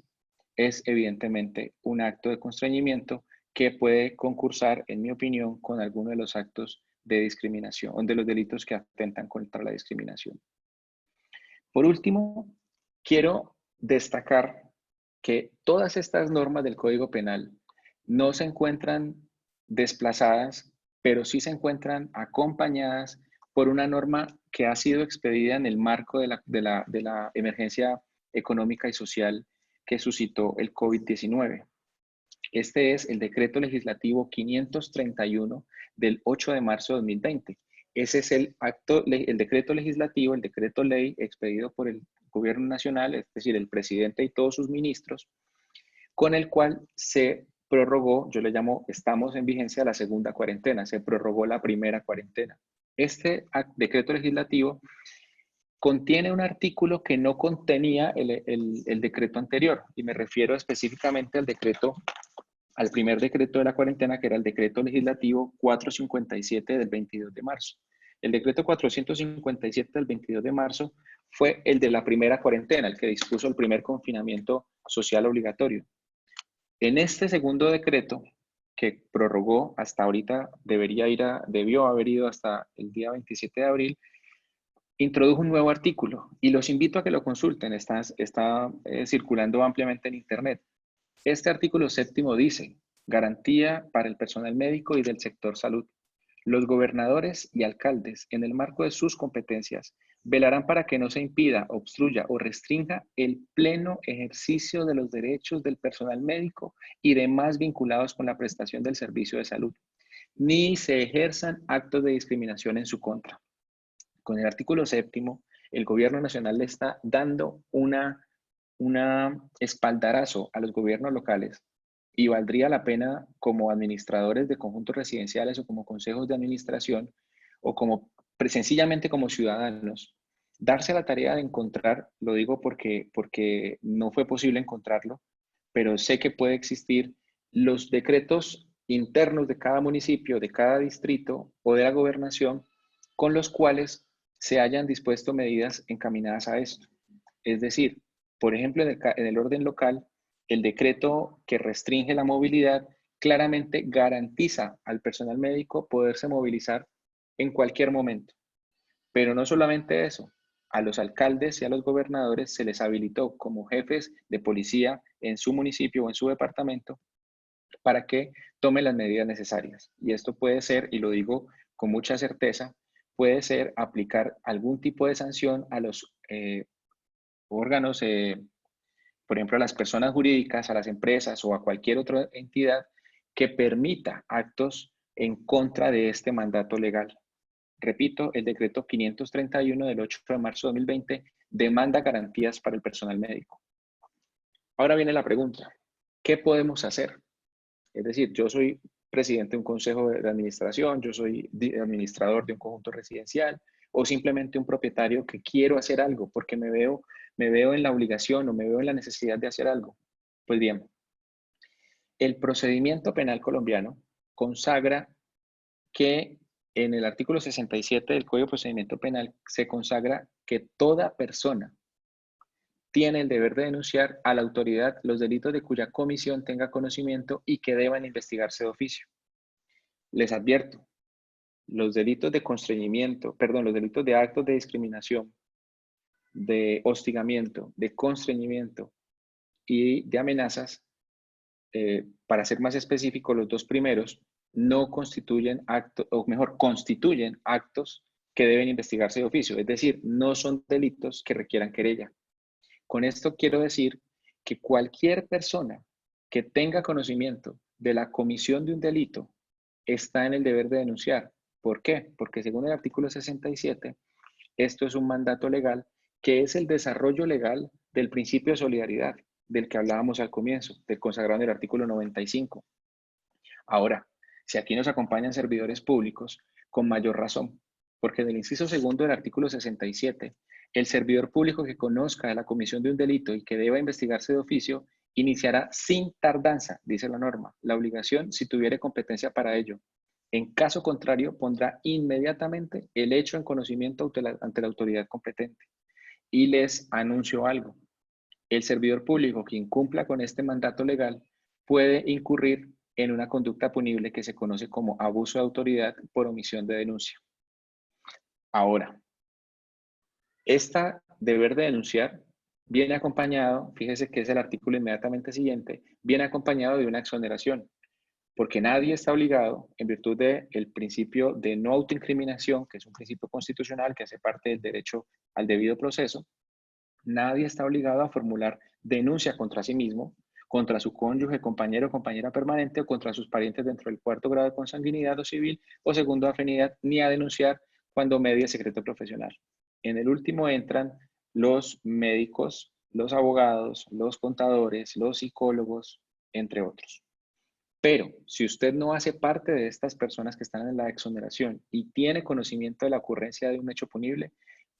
es evidentemente un acto de constreñimiento que puede concursar, en mi opinión, con alguno de los actos de discriminación o de los delitos que atentan contra la discriminación. Por último, quiero destacar que todas estas normas del Código Penal no se encuentran desplazadas, pero sí se encuentran acompañadas por una norma que ha sido expedida en el marco de la emergencia económica y social que suscitó el COVID-19. Este es el decreto legislativo 531 del 8 de marzo de 2020. Ese es el decreto legislativo, el decreto ley expedido por el gobierno nacional, es decir, el presidente y todos sus ministros, con el cual se prorrogó, yo le llamo, estamos en vigencia la segunda cuarentena, se prorrogó la primera cuarentena. Este decreto legislativo contiene un artículo que no contenía el decreto anterior, y me refiero específicamente al primer decreto de la cuarentena, que era el decreto legislativo 457 del 22 de marzo. El decreto 457 del 22 de marzo fue el de la primera cuarentena, el que dispuso el primer confinamiento social obligatorio. En este segundo decreto, que prorrogó hasta ahorita, debió haber ido hasta el día 27 de abril, introdujo un nuevo artículo y los invito a que lo consulten, está circulando ampliamente en Internet. Este artículo séptimo dice, garantía para el personal médico y del sector salud. Los gobernadores y alcaldes, en el marco de sus competencias, velarán para que no se impida, obstruya o restrinja el pleno ejercicio de los derechos del personal médico y demás vinculados con la prestación del servicio de salud, ni se ejerzan actos de discriminación en su contra. Con el artículo séptimo, el gobierno nacional le está dando una espaldarazo a los gobiernos locales y valdría la pena como administradores de conjuntos residenciales o como consejos de administración o como sencillamente como ciudadanos, darse la tarea de encontrar, lo digo porque no fue posible encontrarlo, pero sé que puede existir los decretos internos de cada municipio, de cada distrito o de la gobernación con los cuales se hayan dispuesto medidas encaminadas a esto. Es decir, por ejemplo, en el orden local, el decreto que restringe la movilidad claramente garantiza al personal médico poderse movilizar en cualquier momento. Pero no solamente eso, a los alcaldes y a los gobernadores se les habilitó como jefes de policía en su municipio o en su departamento para que tomen las medidas necesarias. Y esto puede ser, y lo digo con mucha certeza, puede ser aplicar algún tipo de sanción a los órganos, por ejemplo, a las personas jurídicas, a las empresas o a cualquier otra entidad que permita actos en contra de este mandato legal. Repito, el decreto 531 del 8 de marzo de 2020 demanda garantías para el personal médico. Ahora viene la pregunta, ¿qué podemos hacer? Es decir, yo soy presidente de un consejo de administración, yo soy administrador de un conjunto residencial o simplemente un propietario que quiero hacer algo porque me veo en la obligación o me veo en la necesidad de hacer algo. Pues bien, el procedimiento penal colombiano consagra que en el artículo 67 del Código de Procedimiento Penal se consagra que toda persona tiene el deber de denunciar a la autoridad los delitos de cuya comisión tenga conocimiento y que deban investigarse de oficio. Les advierto, los delitos de constreñimiento, perdón, los delitos de actos de discriminación, de hostigamiento, de constreñimiento y de amenazas, para ser más específico, los dos primeros no constituyen actos, o mejor, constituyen actos que deben investigarse de oficio, es decir, no son delitos que requieran querella. Con esto quiero decir que cualquier persona que tenga conocimiento de la comisión de un delito está en el deber de denunciar, ¿Por qué? Porque según el artículo 67, esto es un mandato legal que es el desarrollo legal del principio de solidaridad, del que hablábamos al comienzo, del consagrado en el artículo 95. Ahora, si aquí nos acompañan servidores públicos, con mayor razón, porque en el inciso segundo del artículo 67, el servidor público que conozca de la comisión de un delito y que deba investigarse de oficio, iniciará sin tardanza, dice la norma, la obligación si tuviere competencia para ello. En caso contrario, pondrá inmediatamente el hecho en conocimiento ante la autoridad competente. Y les anuncio algo. El servidor público que incumpla con este mandato legal puede incurrir en una conducta punible que se conoce como abuso de autoridad por omisión de denuncia. Ahora, esta deber de denunciar viene acompañado, fíjese que es el artículo inmediatamente siguiente, viene acompañado de una exoneración, porque nadie está obligado, en virtud del principio de no autoincriminación, que es un principio constitucional que hace parte del derecho al debido proceso, nadie está obligado a formular denuncia contra sí mismo, contra su cónyuge, compañero o compañera permanente o contra sus parientes dentro del cuarto grado de consanguinidad o civil o segundo de afinidad, ni a denunciar cuando medie secreto profesional. En el último entran los médicos, los abogados, los contadores, los psicólogos, entre otros. Pero si usted no hace parte de estas personas que están en la exoneración y tiene conocimiento de la ocurrencia de un hecho punible,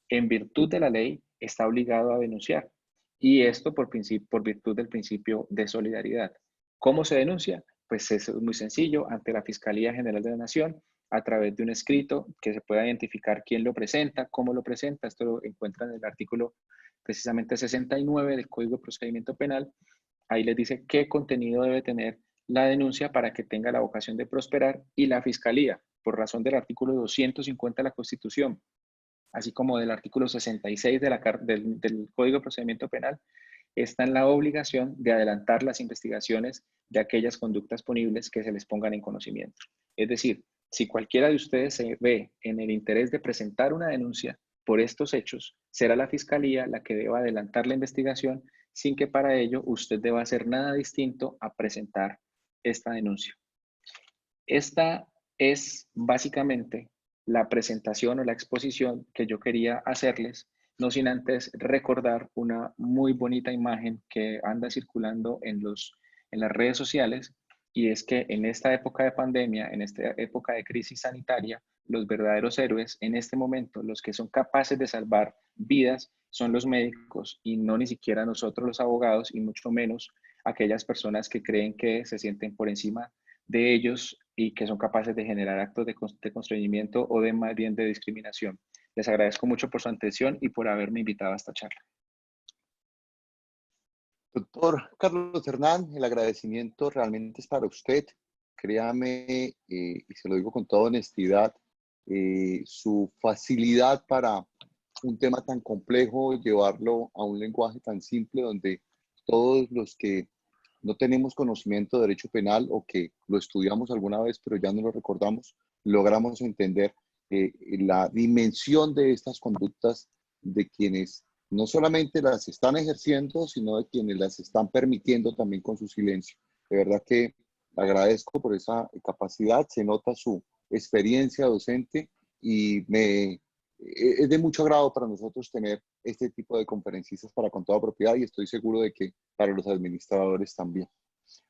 en virtud de la ley está obligado a denunciar. Y esto por virtud del principio de solidaridad. ¿Cómo se denuncia? Pues es muy sencillo, ante la Fiscalía General de la Nación, a través de un escrito que se pueda identificar quién lo presenta, cómo lo presenta. Esto lo encuentran en el artículo precisamente 69 del Código de Procedimiento Penal. Ahí les dice qué contenido debe tener la denuncia para que tenga la vocación de prosperar, y la Fiscalía, por razón del artículo 250 de la Constitución, así como del artículo 66 del Código de Procedimiento Penal, está en la obligación de adelantar las investigaciones de aquellas conductas punibles que se les pongan en conocimiento. Es decir, si cualquiera de ustedes se ve en el interés de presentar una denuncia por estos hechos, será la Fiscalía la que deba adelantar la investigación sin que para ello usted deba hacer nada distinto a presentar esta denuncia. Esta es básicamente la presentación o la exposición que yo quería hacerles, no sin antes recordar una muy bonita imagen que anda circulando en las redes sociales, y es que en esta época de pandemia, en esta época de crisis sanitaria, los verdaderos héroes en este momento, los que son capaces de salvar vidas, son los médicos y no ni siquiera nosotros los abogados, y mucho menos aquellas personas que creen que se sienten por encima de ellos y que son capaces de generar actos de constreñimiento o de más bien de discriminación. Les agradezco mucho por su atención y por haberme invitado a esta charla. Doctor Carlos Hernán, el agradecimiento realmente es para usted. Créame, y se lo digo con toda honestidad, su facilidad para un tema tan complejo, llevarlo a un lenguaje tan simple donde todos los que no tenemos conocimiento de derecho penal o que lo estudiamos alguna vez pero ya no lo recordamos, logramos entender la dimensión de estas conductas de quienes no solamente las están ejerciendo, sino de quienes las están permitiendo también con su silencio. De verdad que agradezco por esa capacidad, se nota su experiencia docente y es de mucho agrado para nosotros tener este tipo de conferencistas para con toda propiedad, y estoy seguro de que para los administradores también.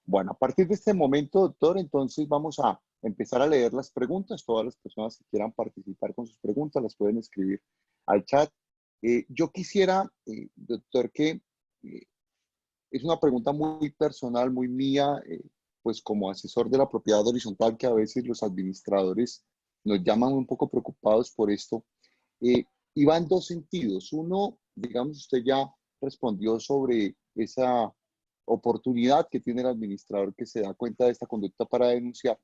Bueno, a partir de este momento, doctor, entonces vamos a empezar a leer las preguntas. Todas las personas que quieran participar con sus preguntas las pueden escribir al chat. Yo quisiera, doctor, que es una pregunta muy personal, muy mía, pues como asesor de la propiedad horizontal, que a veces los administradores nos llaman un poco preocupados por esto. Y va en dos sentidos. Uno, digamos, usted ya respondió sobre esa oportunidad que tiene el administrador que se da cuenta de esta conducta para denunciar,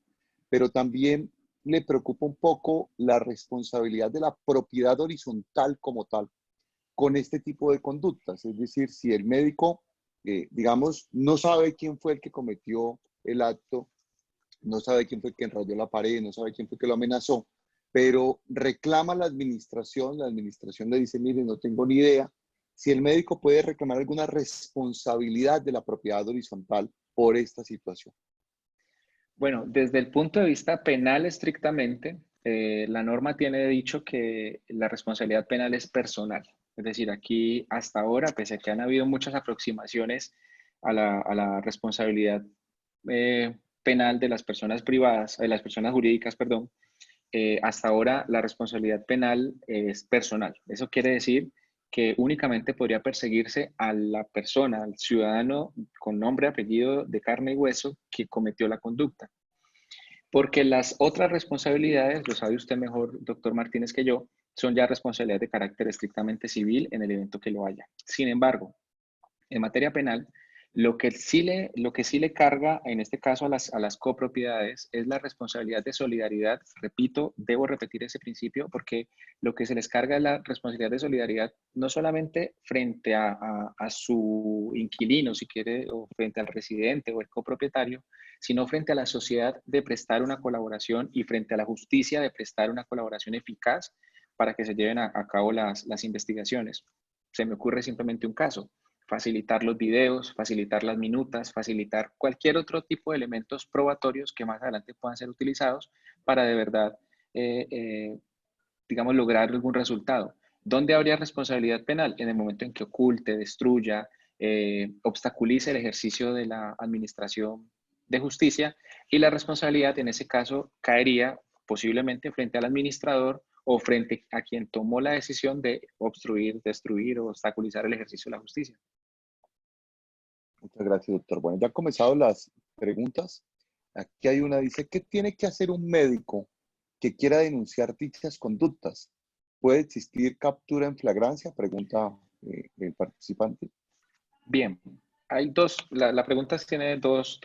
pero también le preocupa un poco la responsabilidad de la propiedad horizontal como tal con este tipo de conductas. Es decir, si el médico, digamos, no sabe quién fue el que cometió el acto, no sabe quién fue el que enrayó la pared, no sabe quién fue el que lo amenazó, pero reclama a la administración le dice, mire, no tengo ni idea, si el médico puede reclamar alguna responsabilidad de la propiedad horizontal por esta situación. Bueno, desde el punto de vista penal estrictamente, La norma tiene dicho que la responsabilidad penal es personal. Es decir, aquí hasta ahora, pese a que han habido muchas aproximaciones a la responsabilidad penal de las personas privadas, de las personas jurídicas, perdón, hasta ahora la responsabilidad penal es personal. Eso quiere decir que únicamente podría perseguirse a la persona, al ciudadano con nombre, apellido de carne y hueso que cometió la conducta. Porque las otras responsabilidades, lo sabe usted mejor, doctor Martínez, que yo, son ya responsabilidades de carácter estrictamente civil en el evento que lo haya. Sin embargo, en materia penal, lo que sí le carga, en este caso a las copropiedades, es la responsabilidad de solidaridad. Repito, debo repetir ese principio porque lo que se les carga es la responsabilidad de solidaridad no solamente frente a su inquilino, si quiere, o frente al residente o el copropietario, sino frente a la sociedad de prestar una colaboración y frente a la justicia de prestar una colaboración eficaz para que se lleven a cabo las investigaciones. Se me ocurre simplemente un caso: facilitar los videos, facilitar las minutas, facilitar cualquier otro tipo de elementos probatorios que más adelante puedan ser utilizados para de verdad, eh, eh, digamos, lograr algún resultado. ¿Dónde habría responsabilidad penal? En el momento en que oculte, destruya, obstaculice el ejercicio de la administración de justicia, y la responsabilidad en ese caso caería posiblemente frente al administrador o frente a quien tomó la decisión de obstruir, destruir o obstaculizar el ejercicio de la justicia. Muchas gracias, doctor. Bueno, ya han comenzado las preguntas. Aquí hay una, dice, ¿qué tiene que hacer un médico que quiera denunciar dichas conductas? ¿Puede existir captura en flagrancia? Pregunta el participante. Bien, hay la pregunta tiene dos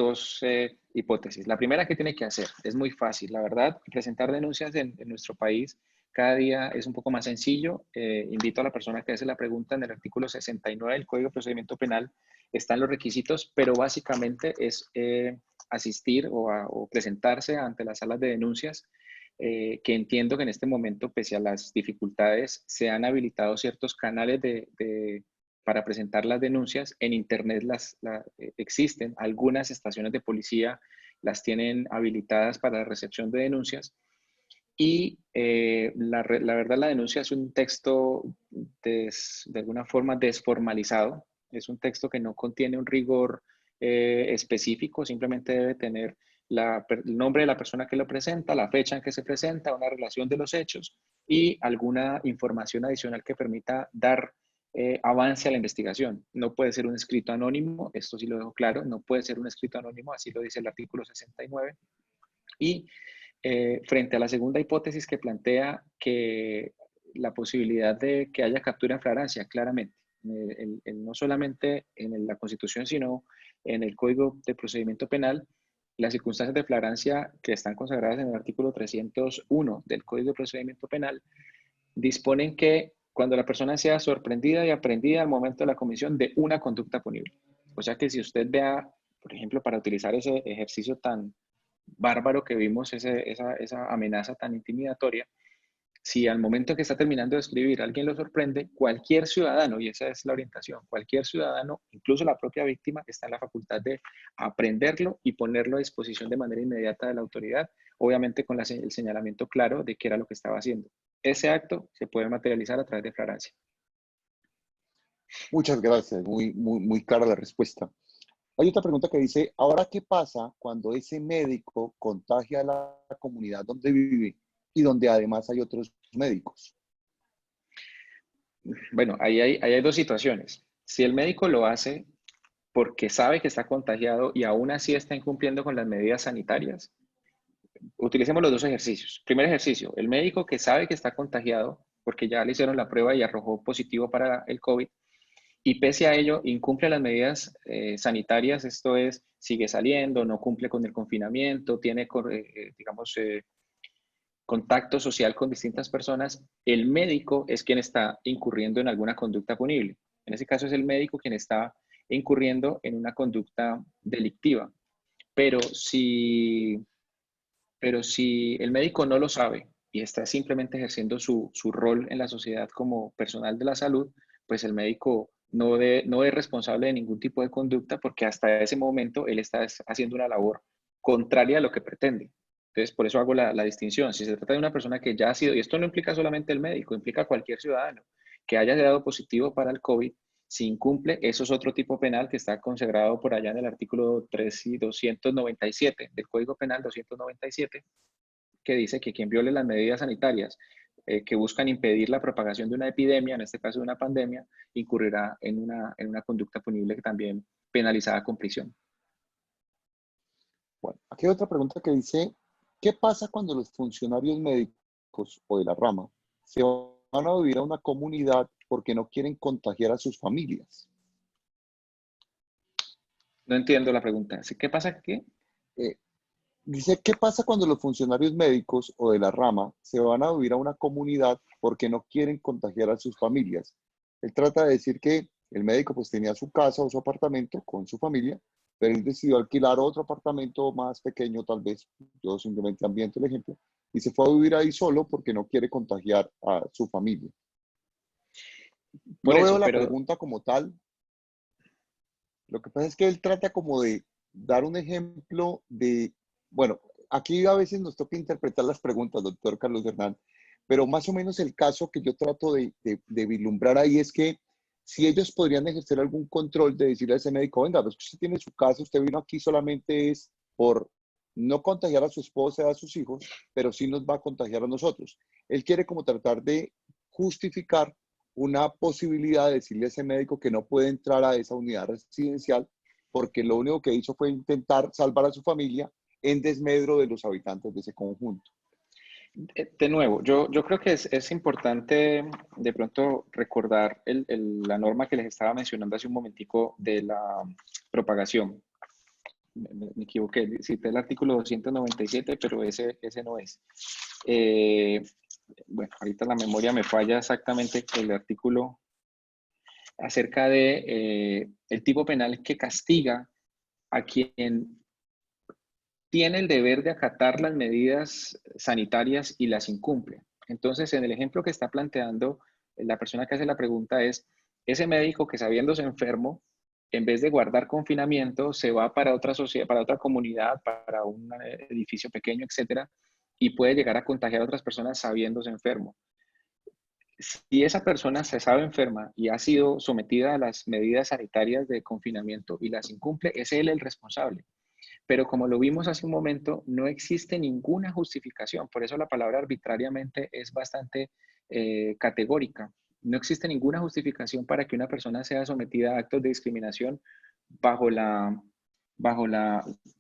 hipótesis. La primera, ¿qué tiene que hacer? Es muy fácil, la verdad. Presentar denuncias en nuestro país cada día es un poco más sencillo. Invito a la persona que hace la pregunta: en el artículo 69 del Código de Procedimiento Penal están los requisitos, pero básicamente es asistir o presentarse ante las salas de denuncias, que entiendo que en este momento, pese a las dificultades, se han habilitado ciertos canales para presentar las denuncias. En Internet existen algunas estaciones de policía, las tienen habilitadas para la recepción de denuncias. Y la verdad, la denuncia es un texto de alguna forma desformalizado. Es un texto que no contiene un rigor específico, simplemente debe tener el nombre de la persona que lo presenta, la fecha en que se presenta, una relación de los hechos y alguna información adicional que permita dar avance a la investigación. No puede ser un escrito anónimo, esto sí lo dejo claro, no puede ser un escrito anónimo, así lo dice el artículo 69. Y frente a la segunda hipótesis que plantea que la posibilidad de que haya captura en flagrancia, claramente, no solamente en la Constitución, sino en el Código de Procedimiento Penal, las circunstancias de flagrancia que están consagradas en el artículo 301 del Código de Procedimiento Penal disponen que cuando la persona sea sorprendida y aprehendida al momento de la comisión de una conducta punible. O sea que si usted vea, por ejemplo, para utilizar ese ejercicio tan bárbaro que vimos, esa amenaza tan intimidatoria, si al momento que está terminando de escribir alguien lo sorprende, cualquier ciudadano, y esa es la orientación, cualquier ciudadano, incluso la propia víctima, está en la facultad de aprenderlo y ponerlo a disposición de manera inmediata de la autoridad, obviamente con el señalamiento claro de qué era lo que estaba haciendo. Ese acto se puede materializar a través de flagrancia. Muchas gracias, muy clara la respuesta. Hay otra pregunta que dice, ¿ahora qué pasa cuando ese médico contagia a la comunidad donde vive y donde además hay otros médicos? Bueno, ahí hay dos situaciones. Si el médico lo hace porque sabe que está contagiado y aún así está incumpliendo con las medidas sanitarias, utilicemos los dos ejercicios. Primer ejercicio: el médico que sabe que está contagiado porque ya le hicieron la prueba y arrojó positivo para el COVID, y pese a ello incumple las medidas sanitarias, esto es, sigue saliendo, no cumple con el confinamiento, tiene, digamos, contacto social con distintas personas. El médico es quien está incurriendo en alguna conducta punible. En ese caso es el médico quien está incurriendo en una conducta delictiva. Pero si, pero si el médico no lo sabe y está simplemente ejerciendo su rol en la sociedad como personal de la salud, pues el médico no es responsable de ningún tipo de conducta porque hasta ese momento él está haciendo una labor contraria a lo que pretende. Entonces, por eso hago la distinción. Si se trata de una persona que ya ha sido, y esto no implica solamente el médico, implica cualquier ciudadano que haya dado positivo para el COVID, si incumple, eso es otro tipo penal que está consagrado por allá en el artículo 3 y 297 del Código Penal 297, que dice que quien viole las medidas sanitarias que buscan impedir la propagación de una epidemia, en este caso de una pandemia, incurrirá en una conducta punible que también penalizada con prisión. Bueno, aquí hay otra pregunta que dice, ¿qué pasa cuando los funcionarios médicos o de la rama se van a vivir a una comunidad porque no quieren contagiar a sus familias? No entiendo la pregunta. ¿Qué pasa aquí? Eh, Dice, ¿qué pasa cuando los funcionarios médicos o de la rama se van a vivir a una comunidad porque no quieren contagiar a sus familias? Él trata de decir que el médico pues tenía su casa o su apartamento con su familia, pero él decidió alquilar otro apartamento más pequeño tal vez, yo simplemente ambiento el ejemplo, y se fue a vivir ahí solo porque no quiere contagiar a su familia. Por No veo eso, la pero pregunta como tal, lo que pasa es que él trata como de dar un ejemplo de, bueno, aquí a veces nos toca interpretar las preguntas, doctor Carlos Hernán, pero más o menos el caso que yo trato de vislumbrar ahí es que si ellos podrían ejercer algún control de decirle a ese médico, venga, pues usted tiene su casa, usted vino aquí solamente es por no contagiar a su esposa y a sus hijos, pero sí nos va a contagiar a nosotros. Él quiere como tratar de justificar una posibilidad de decirle a ese médico que no puede entrar a esa unidad residencial porque lo único que hizo fue intentar salvar a su familia en desmedro de los habitantes de ese conjunto. de nuevo, yo creo que es importante de pronto recordar la norma que les estaba mencionando hace un momentico de la propagación. Me equivoqué, cité el artículo 297, pero ese no es. Eh, bueno, ahorita la memoria me falla exactamente el artículo acerca de el tipo penal que castiga a quien tiene el deber de acatar las medidas sanitarias y las incumple. Entonces, en el ejemplo que está planteando la persona que hace la pregunta es, ese médico que sabiéndose enfermo, en vez de guardar confinamiento, se va para otra sociedad, para otra comunidad, para un edificio pequeño, etcétera, y puede llegar a contagiar a otras personas sabiéndose enfermo. Si esa persona se sabe enferma y ha sido sometida a las medidas sanitarias de confinamiento y las incumple, es él el responsable. Pero como lo vimos hace un momento, no existe ninguna justificación. Por eso la palabra arbitrariamente es bastante categórica. No existe ninguna justificación para que una persona sea sometida a actos de discriminación bajo la,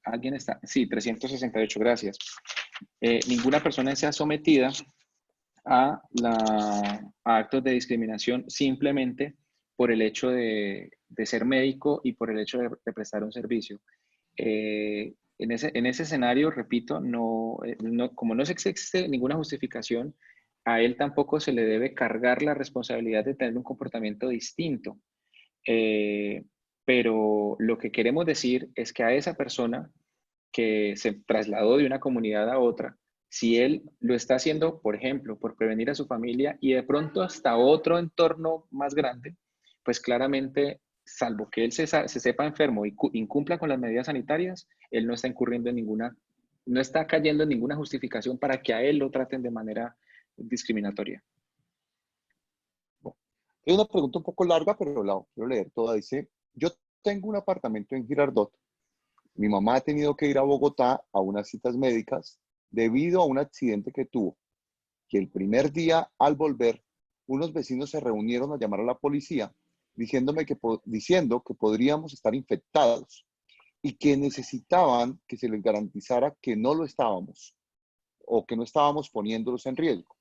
alguien está, sí, 368, gracias. Ninguna persona sea sometida a actos de discriminación simplemente por el hecho de ser médico y por el hecho de prestar un servicio. En ese escenario, repito, como no existe ninguna justificación, a él tampoco se le debe cargar la responsabilidad de tener un comportamiento distinto. Eh, pero lo que queremos decir es que a esa persona que se trasladó de una comunidad a otra, si él lo está haciendo, por ejemplo, por prevenir a su familia y de pronto hasta otro entorno más grande, pues claramente, salvo que él se sepa enfermo y incumpla con las medidas sanitarias, él no está incurriendo en ninguna, no está cayendo en ninguna justificación para que a él lo traten de manera discriminatoria. Bueno, es una pregunta un poco larga, pero la quiero leer toda. Dice, yo tengo un apartamento en Girardot. Mi mamá ha tenido que ir a Bogotá a unas citas médicas debido a un accidente que tuvo. Que el primer día, al volver, unos vecinos se reunieron a llamar a la policía diciendo que podríamos estar infectados y que necesitaban que se les garantizara que no lo estábamos o que no estábamos poniéndolos en riesgo.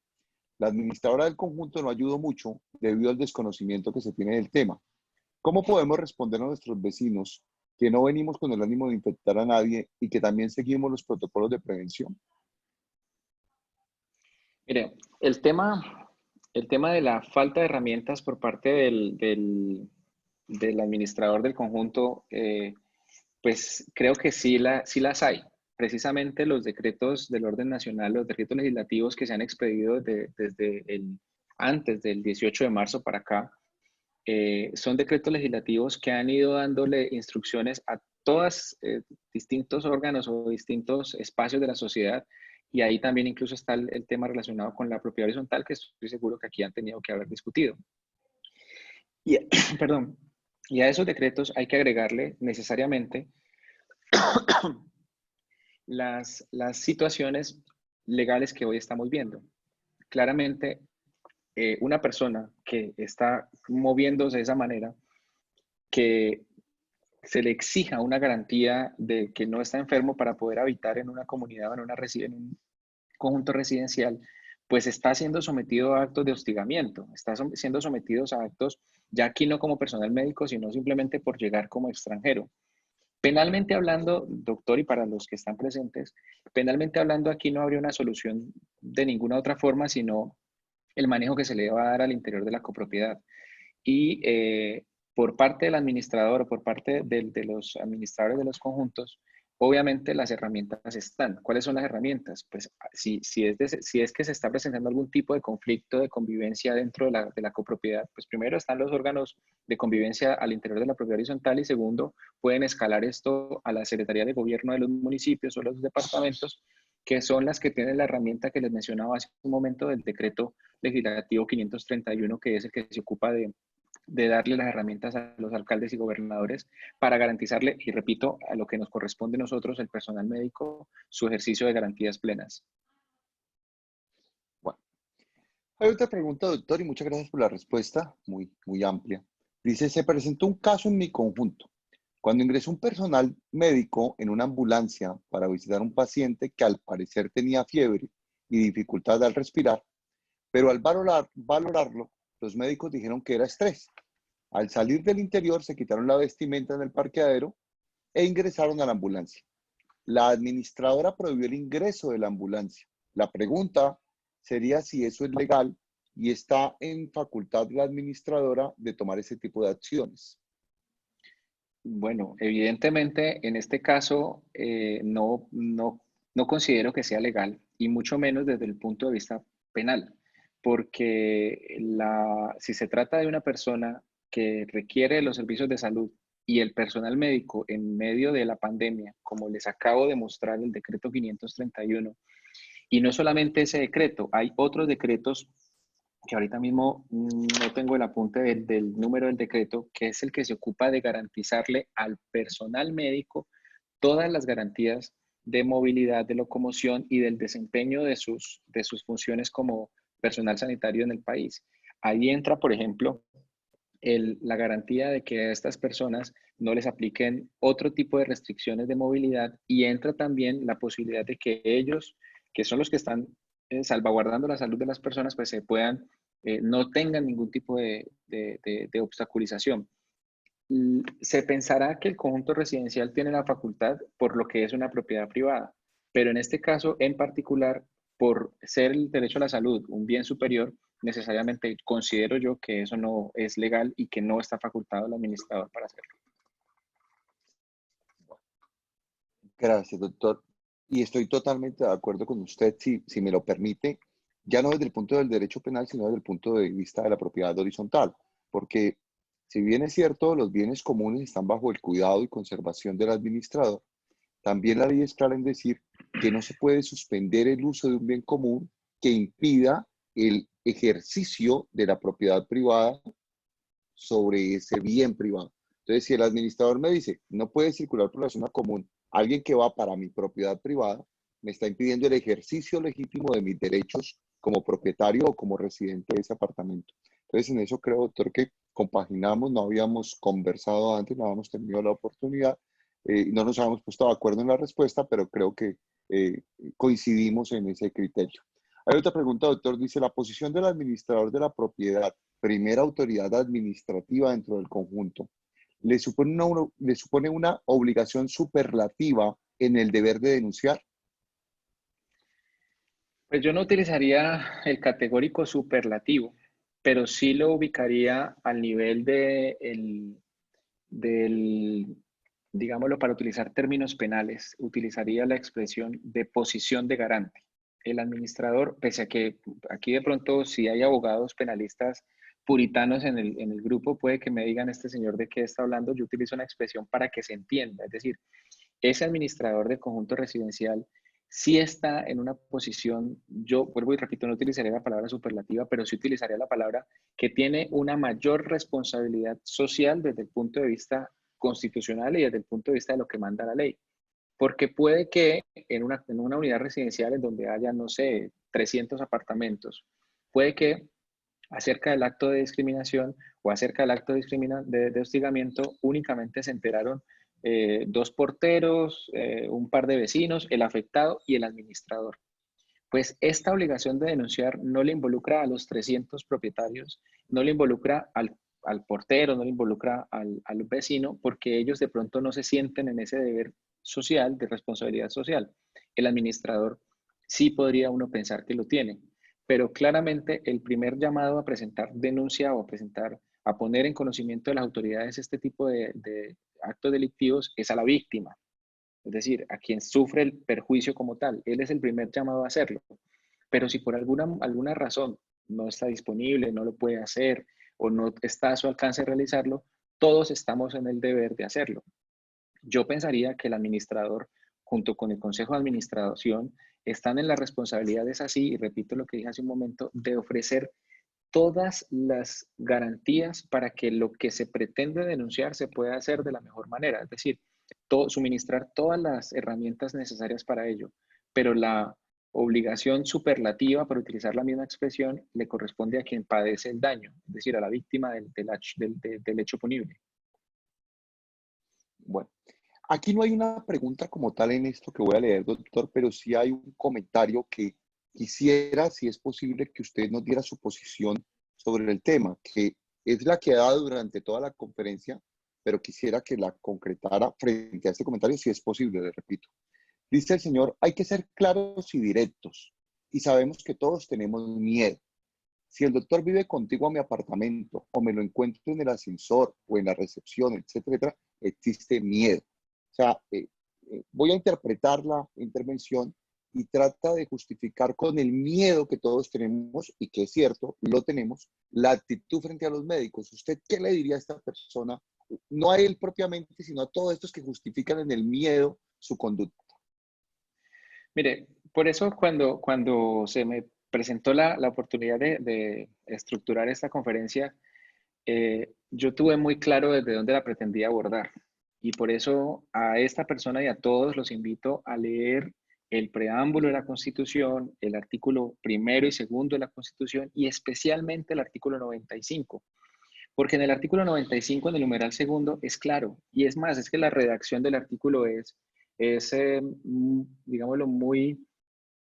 La administradora del conjunto no ayudó mucho debido al desconocimiento que se tiene del tema. ¿Cómo podemos responder a nuestros vecinos que no venimos con el ánimo de infectar a nadie y que también seguimos los protocolos de prevención? Mire, el tema de la falta de herramientas por parte del administrador del conjunto, pues creo que sí las hay. Precisamente los decretos del orden nacional, los decretos legislativos que se han expedido desde antes del 18 de marzo para acá, son decretos legislativos que han ido dándole instrucciones a todas distintos órganos o distintos espacios de la sociedad, y ahí también incluso está el tema relacionado con la propiedad horizontal, que estoy seguro que aquí han tenido que haber discutido. Y, perdón, y a esos decretos hay que agregarle necesariamente las situaciones legales que hoy estamos viendo. Claramente, una persona que está moviéndose de esa manera, que se le exija una garantía de que no está enfermo para poder habitar en una comunidad o en un conjunto residencial, pues está siendo sometido a actos de hostigamiento, está siendo sometidos a actos, ya aquí no como personal médico, sino simplemente por llegar como extranjero. Penalmente hablando, doctor, y para los que están presentes, penalmente hablando, aquí no habría una solución de ninguna otra forma, sino el manejo que se le va a dar al interior de la copropiedad. Y por parte del administrador o por parte de los administradores de los conjuntos, obviamente las herramientas están. ¿Cuáles son las herramientas? Pues si es que se está presentando algún tipo de conflicto de convivencia dentro de la copropiedad, pues primero están los órganos de convivencia al interior de la propiedad horizontal y segundo, pueden escalar esto a la Secretaría de Gobierno de los municipios o los departamentos, que son las que tienen la herramienta que les mencionaba hace un momento del decreto legislativo 531, que es el que se ocupa de darle las herramientas a los alcaldes y gobernadores para garantizarle, y repito, a lo que nos corresponde a nosotros, el personal médico, su ejercicio de garantías plenas. Bueno, hay otra pregunta, doctor, y muchas gracias por la respuesta, muy amplia. Dice, se presentó un caso en mi conjunto. Cuando ingresó un personal médico en una ambulancia para visitar a un paciente que al parecer tenía fiebre y dificultad al respirar, pero al valorarlo, los médicos dijeron que era estrés. Al salir del interior, se quitaron la vestimenta en el parqueadero e ingresaron a la ambulancia. La administradora prohibió el ingreso de la ambulancia. La pregunta sería si eso es legal y está en facultad de la administradora de tomar ese tipo de acciones. Bueno, evidentemente en este caso no considero que sea legal y mucho menos desde el punto de vista penal, porque si se trata de una persona que requiere los servicios de salud y el personal médico en medio de la pandemia, como les acabo de mostrar el decreto 531, y no solamente ese decreto, hay otros decretos que ahorita mismo no tengo el apunte del número del decreto, que es el que se ocupa de garantizarle al personal médico todas las garantías de movilidad, de locomoción y del desempeño de sus funciones como personal sanitario en el país. Ahí entra, por ejemplo, la garantía de que a estas personas no les apliquen otro tipo de restricciones de movilidad y entra también la posibilidad de que ellos, que son los que están salvaguardando la salud de las personas, pues se puedan, no tengan ningún tipo de obstaculización. Se pensará que el conjunto residencial tiene la facultad por lo que es una propiedad privada, pero en este caso en particular, por ser el derecho a la salud un bien superior, necesariamente considero yo que eso no es legal y que no está facultado el administrador para hacerlo. Gracias, doctor. Y estoy totalmente de acuerdo con usted, si me lo permite, ya no desde el punto del derecho penal, sino desde el punto de vista de la propiedad horizontal. Porque si bien es cierto, los bienes comunes están bajo el cuidado y conservación del administrador, también la ley es clara en decir que no se puede suspender el uso de un bien común que impida el ejercicio de la propiedad privada sobre ese bien privado. Entonces, si el administrador me dice, no puede circular por la zona común alguien que va para mi propiedad privada, me está impidiendo el ejercicio legítimo de mis derechos como propietario o como residente de ese apartamento. Entonces, en eso creo, doctor, que compaginamos, no habíamos conversado antes, no habíamos tenido la oportunidad, no nos habíamos puesto de acuerdo en la respuesta, pero creo que coincidimos en ese criterio. Hay otra pregunta, doctor, dice, la posición del administrador de la propiedad, primera autoridad administrativa dentro del conjunto, le supone una obligación superlativa en el deber de denunciar. Pues yo no utilizaría el categórico superlativo, pero sí lo ubicaría al nivel del, digámoslo, para utilizar términos penales, utilizaría la expresión de posición de garante. El administrador, pese a que aquí de pronto si hay abogados penalistas, puritanos en el grupo puede que me digan este señor de qué está hablando. Yo utilizo una expresión para que se entienda, es decir, ese administrador de conjunto residencial sí está en una posición, yo vuelvo y repito, no utilizaría la palabra superlativa, pero sí utilizaría la palabra que tiene una mayor responsabilidad social desde el punto de vista constitucional y desde el punto de vista de lo que manda la ley. Porque puede que en una unidad residencial en donde haya, no sé, 300 apartamentos, puede que acerca del acto de discriminación o acerca del acto de hostigamiento únicamente se enteraron dos porteros, un par de vecinos, el afectado y el administrador. Pues esta obligación de denunciar no le involucra a los 300 propietarios, no le involucra al portero, no le involucra al vecino, porque ellos de pronto no se sienten en ese deber social, de responsabilidad social. El administrador sí podría uno pensar que lo tiene, pero claramente el primer llamado a presentar denuncia o a poner en conocimiento de las autoridades este tipo de actos delictivos es a la víctima, es decir, a quien sufre el perjuicio como tal. Él es el primer llamado a hacerlo. Pero si por alguna razón no está disponible, no lo puede hacer o no está a su alcance realizarlo, todos estamos en el deber de hacerlo. Yo pensaría que el administrador, junto con el Consejo de Administración, están en la responsabilidad, es así, y repito lo que dije hace un momento, de ofrecer todas las garantías para que lo que se pretende denunciar se pueda hacer de la mejor manera, es decir, suministrar todas las herramientas necesarias para ello, pero la obligación superlativa, para utilizar la misma expresión, le corresponde a quien padece el daño, es decir, a la víctima del hecho punible. Bueno, aquí no hay una pregunta como tal en esto que voy a leer, doctor, pero sí hay un comentario que quisiera, si es posible, que usted nos diera su posición sobre el tema, que es la que ha dado durante toda la conferencia, pero quisiera que la concretara frente a este comentario, si es posible, le repito. Dice el señor, hay que ser claros y directos, y sabemos que todos tenemos miedo. Si el doctor vive contigo a mi apartamento o me lo encuentro en el ascensor o en la recepción, etcétera, existe miedo. O sea, voy a interpretar la intervención y trata de justificar con el miedo que todos tenemos, y que es cierto, lo tenemos, la actitud frente a los médicos. ¿Usted qué le diría a esta persona? No a él propiamente, sino a todos estos que justifican en el miedo su conducta. Mire, por eso cuando se me presentó la oportunidad de estructurar esta conferencia, yo tuve muy claro desde dónde la pretendía abordar. Y por eso a esta persona y a todos los invito a leer el preámbulo de la Constitución, el artículo primero y segundo de la Constitución y especialmente el artículo 95. Porque en el artículo 95, en el numeral segundo, es claro. Y es más, es que la redacción del artículo es digámoslo, muy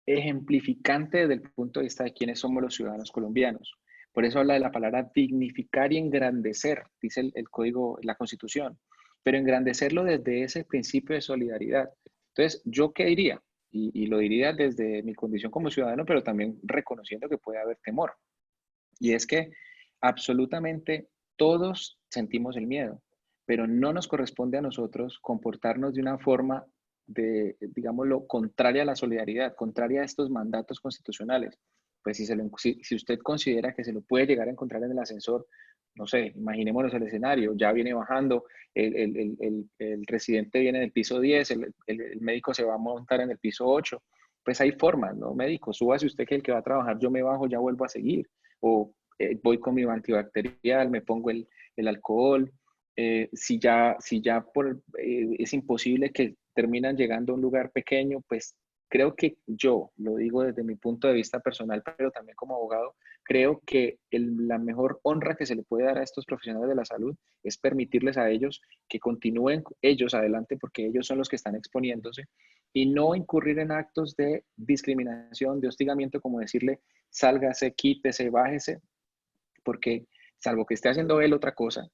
ejemplificante desde el punto de vista de quiénes somos los ciudadanos colombianos. Por eso habla de la palabra dignificar y engrandecer, dice el código, la Constitución, pero engrandecerlo desde ese principio de solidaridad. Entonces, ¿yo qué diría? Y lo diría desde mi condición como ciudadano, pero también reconociendo que puede haber temor. Y es que absolutamente todos sentimos el miedo, pero no nos corresponde a nosotros comportarnos de una forma digámoslo, contraria a la solidaridad, contraria a estos mandatos constitucionales. Pues si usted considera que se lo puede llegar a encontrar en el ascensor, no sé, imaginémonos el escenario, ya viene bajando, el residente viene en el piso 10, el médico se va a montar en el piso 8, pues hay formas, ¿no? Médico, súbase usted que el que va a trabajar, yo me bajo, ya vuelvo a seguir, o voy con mi antibacterial, me pongo el alcohol, es imposible que terminan llegando a un lugar pequeño, pues creo que yo, lo digo desde mi punto de vista personal, pero también como abogado, creo que la mejor honra que se le puede dar a estos profesionales de la salud es permitirles a ellos que continúen ellos adelante porque ellos son los que están exponiéndose y no incurrir en actos de discriminación, de hostigamiento, como decirle, sálgase, quítese, bájese, porque salvo que esté haciendo él otra cosa,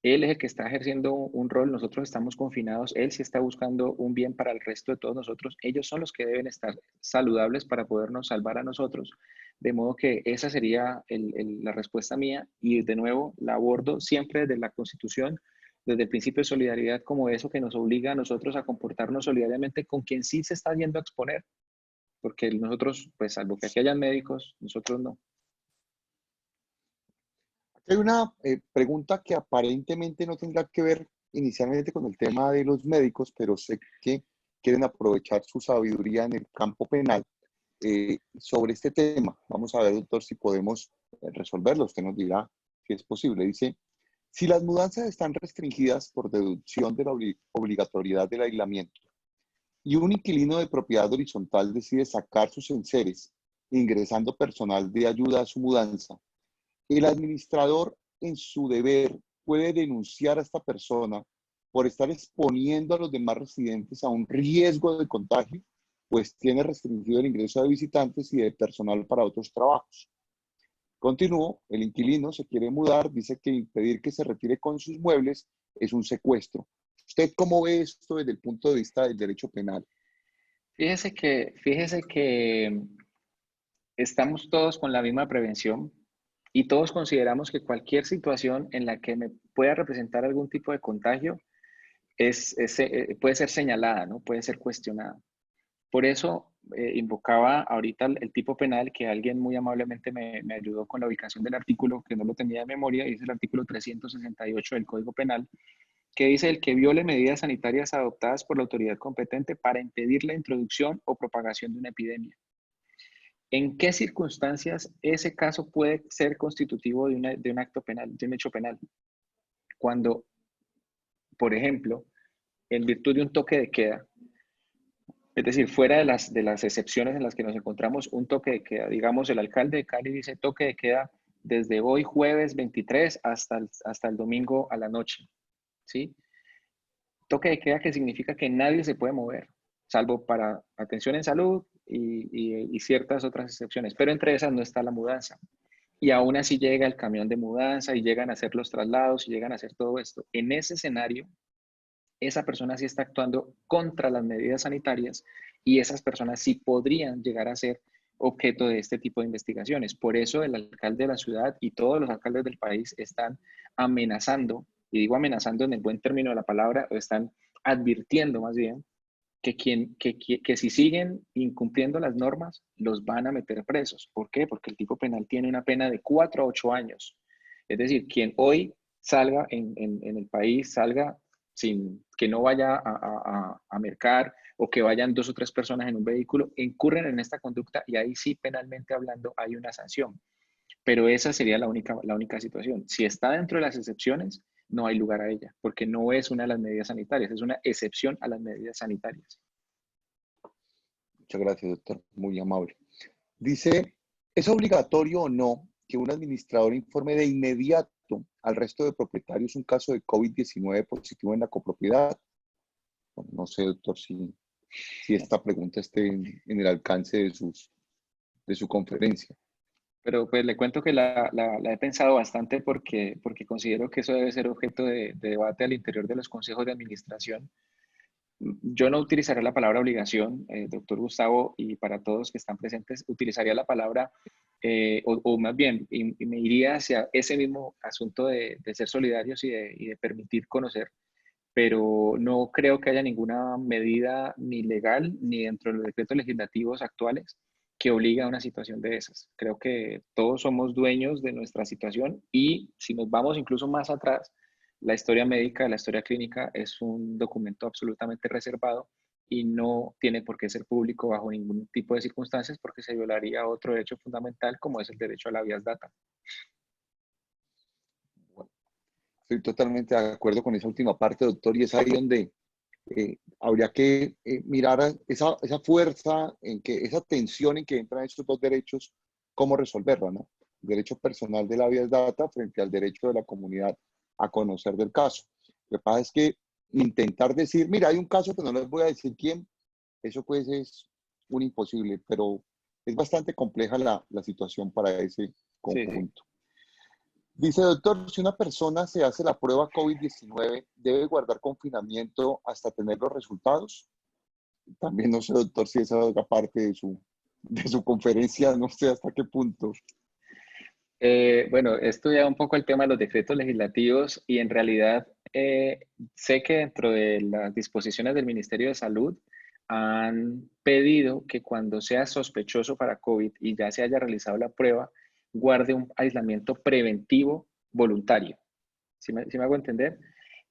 él es el que está ejerciendo un rol, nosotros estamos confinados, él sí está buscando un bien para el resto de todos nosotros, ellos son los que deben estar saludables para podernos salvar a nosotros, de modo que esa sería la respuesta mía y de nuevo la abordo siempre desde la Constitución, desde el principio de solidaridad como eso que nos obliga a nosotros a comportarnos solidariamente con quien sí se está yendo a exponer, porque nosotros, pues salvo que aquí hayan médicos, nosotros no. Hay una pregunta que aparentemente no tendrá que ver inicialmente con el tema de los médicos, pero sé que quieren aprovechar su sabiduría en el campo penal sobre este tema. Vamos a ver, doctor, si podemos resolverlo. Usted nos dirá si es posible. Dice, si las mudanzas están restringidas por deducción de la obligatoriedad del aislamiento y un inquilino de propiedad horizontal decide sacar sus enseres ingresando personal de ayuda a su mudanza, el administrador, en su deber, puede denunciar a esta persona por estar exponiendo a los demás residentes a un riesgo de contagio, pues tiene restringido el ingreso de visitantes y de personal para otros trabajos. Continúo, el inquilino se quiere mudar, dice que impedir que se retire con sus muebles es un secuestro. ¿Usted cómo ve esto desde el punto de vista del derecho penal? Fíjese que estamos todos con la misma prevención y todos consideramos que cualquier situación en la que me pueda representar algún tipo de contagio puede ser señalada, ¿no? Puede ser cuestionada. Por eso invocaba ahorita el tipo penal que alguien muy amablemente me ayudó con la ubicación del artículo, que no lo tenía de memoria, y es el artículo 368 del Código Penal, que dice el que viole medidas sanitarias adoptadas por la autoridad competente para impedir la introducción o propagación de una epidemia. ¿En qué circunstancias ese caso puede ser constitutivo de un acto penal, de un hecho penal? Cuando, por ejemplo, en virtud de un toque de queda, es decir, fuera de las excepciones en las que nos encontramos, un toque de queda. Digamos, el alcalde de Cali dice toque de queda desde hoy jueves 23 hasta el domingo a la noche, ¿sí? Toque de queda que significa que nadie se puede mover, salvo para atención en salud y ciertas otras excepciones, pero entre esas no está la mudanza. Y aún así llega el camión de mudanza y llegan a hacer los traslados y llegan a hacer todo esto. En ese escenario, esa persona sí está actuando contra las medidas sanitarias y esas personas sí podrían llegar a ser objeto de este tipo de investigaciones. Por eso el alcalde de la ciudad y todos los alcaldes del país están amenazando, y digo amenazando en el buen término de la palabra, o están advirtiendo más bien, que si siguen incumpliendo las normas, los van a meter presos. ¿Por qué? Porque el tipo penal tiene una pena de 4 a 8 años. Es decir, quien hoy salga en el país, salga sin que no vaya a mercar o que vayan 2 o 3 personas en un vehículo, incurren en esta conducta y ahí sí, penalmente hablando, hay una sanción. Pero esa sería la única situación. Si está dentro de las excepciones, no hay lugar a ella, porque no es una de las medidas sanitarias, es una excepción a las medidas sanitarias. Muchas gracias, doctor. Muy amable. Dice, ¿es obligatorio o no que un administrador informe de inmediato al resto de propietarios un caso de COVID-19 positivo en la copropiedad? Bueno, no sé, doctor, si esta pregunta esté en el alcance de su conferencia. Pero pues le cuento que la he pensado bastante porque considero que eso debe ser objeto de debate al interior de los consejos de administración. Yo no utilizaría la palabra obligación, doctor Gustavo, y para todos que están presentes, utilizaría la palabra, o más bien, y me iría hacia ese mismo asunto de ser solidarios y de permitir conocer, pero no creo que haya ninguna medida ni legal ni dentro de los decretos legislativos actuales que obligue a una situación de esas. Creo que todos somos dueños de nuestra situación y si nos vamos incluso más atrás, la historia médica, la historia clínica es un documento absolutamente reservado y no tiene por qué ser público bajo ningún tipo de circunstancias porque se violaría otro derecho fundamental como es el derecho a la vías data. Bueno, estoy totalmente de acuerdo con esa última parte, doctor, y es ahí donde habría que mirar esa fuerza, esa tensión en que entran estos dos derechos, cómo resolverla, ¿no? El derecho personal de la vía data frente al derecho de la comunidad a conocer del caso. Lo que pasa es que intentar decir, mira, hay un caso que no les voy a decir quién, eso pues es un imposible, pero es bastante compleja la situación para ese Sí, sí. conjunto. Dice, doctor, si una persona se hace la prueba COVID-19, ¿debe guardar confinamiento hasta tener los resultados? También no sé, doctor, si esa es otra parte de su conferencia, no sé hasta qué punto. Bueno, he estudiado un poco el tema de los decretos legislativos y en realidad sé que dentro de las disposiciones del Ministerio de Salud han pedido que cuando sea sospechoso para COVID y ya se haya realizado la prueba, guarde un aislamiento preventivo voluntario. ¿Sí me hago entender?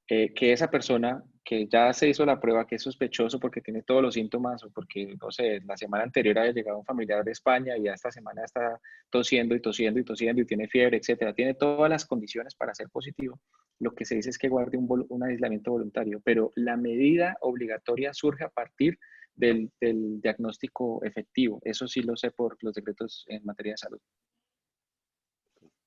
Que esa persona que ya se hizo la prueba, que es sospechoso porque tiene todos los síntomas o porque, no sé, la semana anterior haya llegado un familiar de España y ya esta semana está tosiendo y tosiendo y tosiendo y tiene fiebre, etcétera, tiene todas las condiciones para ser positivo, lo que se dice es que guarde un aislamiento voluntario, pero la medida obligatoria surge a partir del diagnóstico efectivo. Eso sí lo sé por los decretos en materia de salud.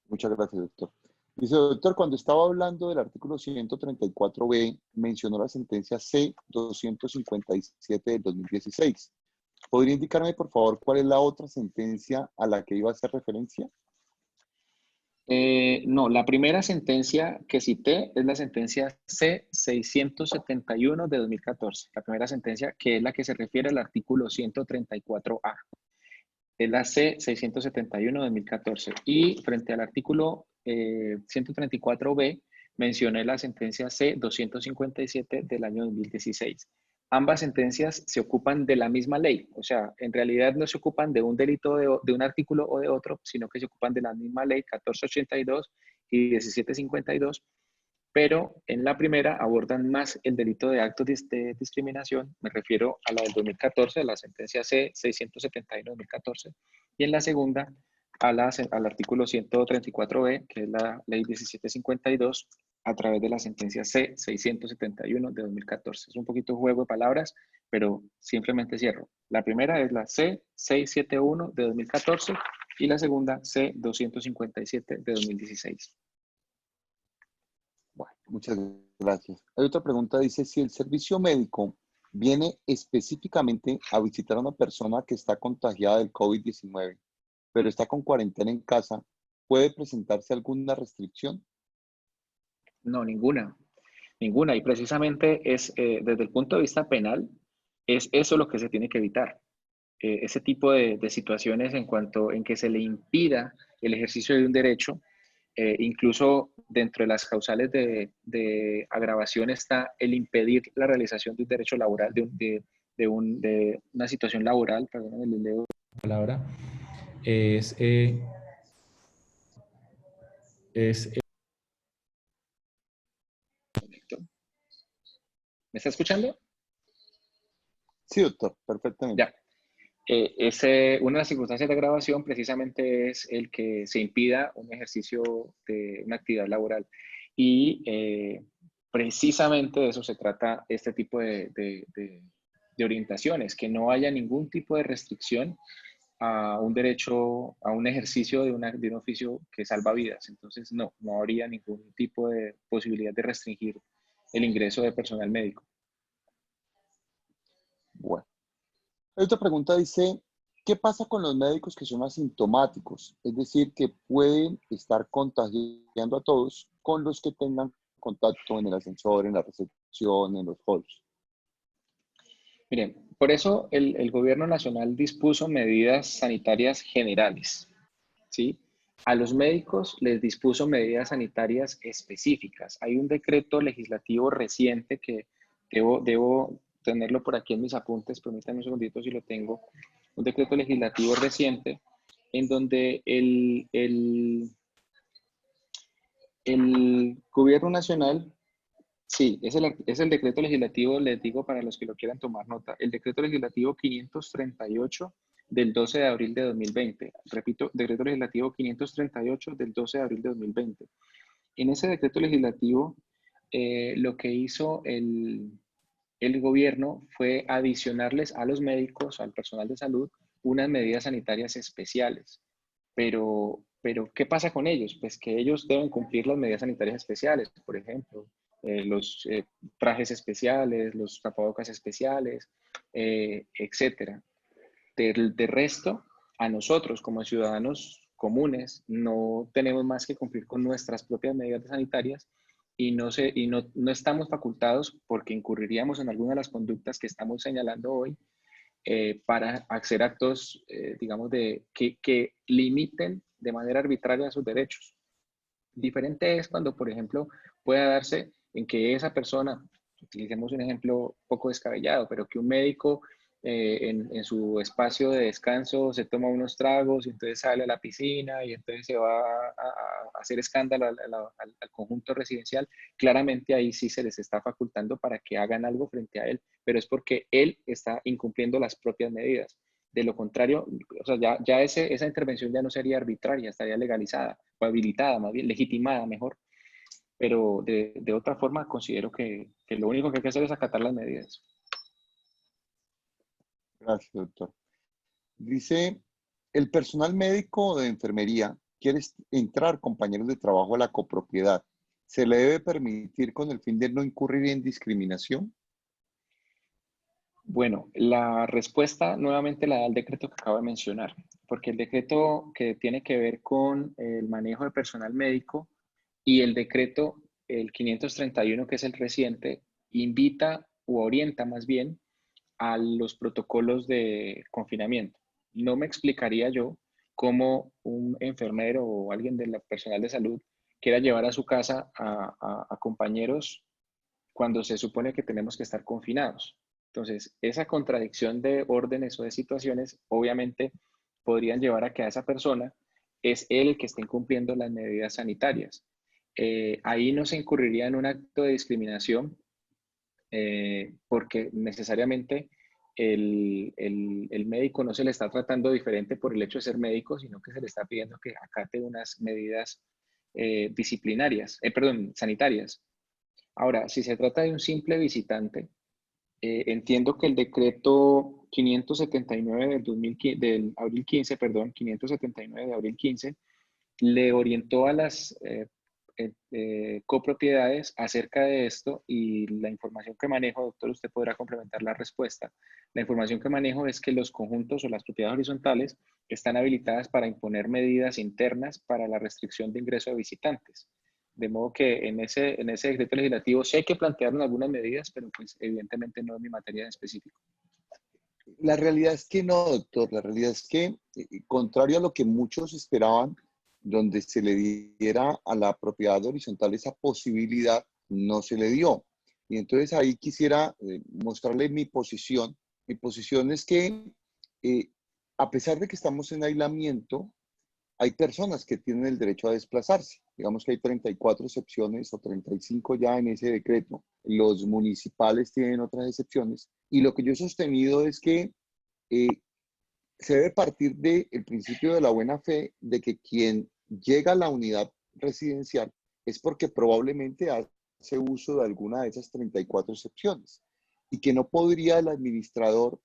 Muchas gracias, doctor. Dice, doctor, cuando estaba hablando del artículo 134b, mencionó la sentencia C-257 del 2016. ¿Podría indicarme, por favor, cuál es la otra sentencia a la que iba a hacer referencia? No, la primera sentencia que cité es la sentencia C-671 de 2014. La primera sentencia que es la que se refiere al artículo 134A. Es la C-671 de 2014. Y frente al artículo 134B, mencioné la sentencia C-257 del año 2016. Ambas sentencias se ocupan de la misma ley, o sea, en realidad no se ocupan de un delito de un artículo o de otro, sino que se ocupan de la misma ley 1482 y 1752, pero en la primera abordan más el delito de actos de discriminación, me refiero a la del 2014, a la sentencia C-671 de 2014, y en la segunda al artículo 134b, que es la ley 1752, a través de la sentencia C-671 de 2014. Es un poquito juego de palabras, pero simplemente cierro. La primera es la C-671 de 2014 y la segunda C-257 de 2016. Bueno, muchas gracias. Hay otra pregunta, dice, si el servicio médico viene específicamente a visitar a una persona que está contagiada del COVID-19, pero está con cuarentena en casa, ¿puede presentarse alguna restricción? No, ninguna. Ninguna. Y precisamente es, desde el punto de vista penal, es eso lo que se tiene que evitar. Ese tipo de situaciones en cuanto en que se le impida el ejercicio de un derecho, incluso dentro de las causales de agravación está el impedir la realización de un derecho laboral, de una situación laboral, perdón, le leo la palabra, es, es, ¿me está escuchando? Sí, doctor, perfectamente. Ya. Una de las circunstancias de agravación precisamente es el que se impida un ejercicio de una actividad laboral. Y precisamente de eso se trata este tipo de orientaciones, que no haya ningún tipo de restricción a un derecho, a un ejercicio de un oficio que salva vidas. Entonces, no habría ningún tipo de posibilidad de restringir el ingreso de personal médico. Bueno. Hay otra pregunta, dice, ¿qué pasa con los médicos que son asintomáticos? Es decir, que pueden estar contagiando a todos con los que tengan contacto en el ascensor, en la recepción, en los halls. Miren, por eso el gobierno nacional dispuso medidas sanitarias generales, ¿sí? A los médicos les dispuso medidas sanitarias específicas. Hay un decreto legislativo reciente que debo tenerlo por aquí en mis apuntes, permítanme un segundito si lo tengo. Un decreto legislativo reciente en donde el gobierno nacional. Sí, es el decreto legislativo, les digo para los que lo quieran tomar nota, el decreto legislativo 538 del 12 de abril de 2020. Repito, decreto legislativo 538 del 12 de abril de 2020. En ese decreto legislativo, lo que hizo el gobierno fue adicionarles a los médicos, al personal de salud, unas medidas sanitarias especiales. Pero, ¿qué pasa con ellos? Pues que ellos deben cumplir las medidas sanitarias especiales, por ejemplo, los trajes especiales, los tapabocas especiales, etcétera. De resto, a nosotros como ciudadanos comunes no tenemos más que cumplir con nuestras propias medidas sanitarias y no estamos facultados porque incurriríamos en alguna de las conductas que estamos señalando hoy para hacer actos, digamos, que limiten de manera arbitraria sus derechos. Diferente es cuando, por ejemplo, pueda darse en que esa persona, utilicemos un ejemplo poco descabellado, pero que un médico en su espacio de descanso se toma unos tragos y entonces sale a la piscina y entonces se va a hacer escándalo al conjunto residencial, claramente ahí sí se les está facultando para que hagan algo frente a él, pero es porque él está incumpliendo las propias medidas. De lo contrario, o sea, esa intervención ya no sería arbitraria, estaría legalizada o habilitada, más bien legitimada mejor, pero de otra forma considero que lo único que hay que hacer es acatar las medidas. Gracias, doctor. Dice, el personal médico o de enfermería quiere entrar compañeros de trabajo a la copropiedad. ¿Se le debe permitir con el fin de no incurrir en discriminación? Bueno, la respuesta nuevamente la da el decreto que acabo de mencionar, porque el decreto que tiene que ver con el manejo de personal médico y el decreto, el 531, que es el reciente, invita o orienta más bien a los protocolos de confinamiento. No me explicaría yo cómo un enfermero o alguien del personal de salud quiera llevar a su casa a compañeros cuando se supone que tenemos que estar confinados. Entonces, esa contradicción de órdenes o de situaciones obviamente podrían llevar a que a esa persona es él el que esté incumpliendo las medidas sanitarias. Ahí no se incurriría en un acto de discriminación porque necesariamente el médico no se le está tratando diferente por el hecho de ser médico, sino que se le está pidiendo que acate unas medidas sanitarias. Ahora, si se trata de un simple visitante, entiendo que el decreto 579 del abril 15, perdón, 579 de abril 15, le orientó a las copropiedades acerca de esto y la información que manejo, doctor, usted podrá complementar la respuesta. La información que manejo es que los conjuntos o las propiedades horizontales están habilitadas para imponer medidas internas para la restricción de ingreso de visitantes. De modo que en ese decreto legislativo sé que plantearon algunas medidas, pero pues evidentemente no es mi materia en específico. La realidad es que no, doctor. La realidad es que, contrario a lo que muchos esperaban, donde se le diera a la propiedad horizontal esa posibilidad, no se le dio. Y entonces ahí quisiera mostrarle mi posición. Mi posición es que, eh, a pesar de que estamos en aislamiento, hay personas que tienen el derecho a desplazarse. Digamos que hay 34 excepciones o 35 ya en ese decreto. Los municipales tienen otras excepciones. Y lo que yo he sostenido es que eh, se debe partir del principio de la buena fe de que quien llega a la unidad residencial es porque probablemente hace uso de alguna de esas 34 excepciones y que no podría el administrador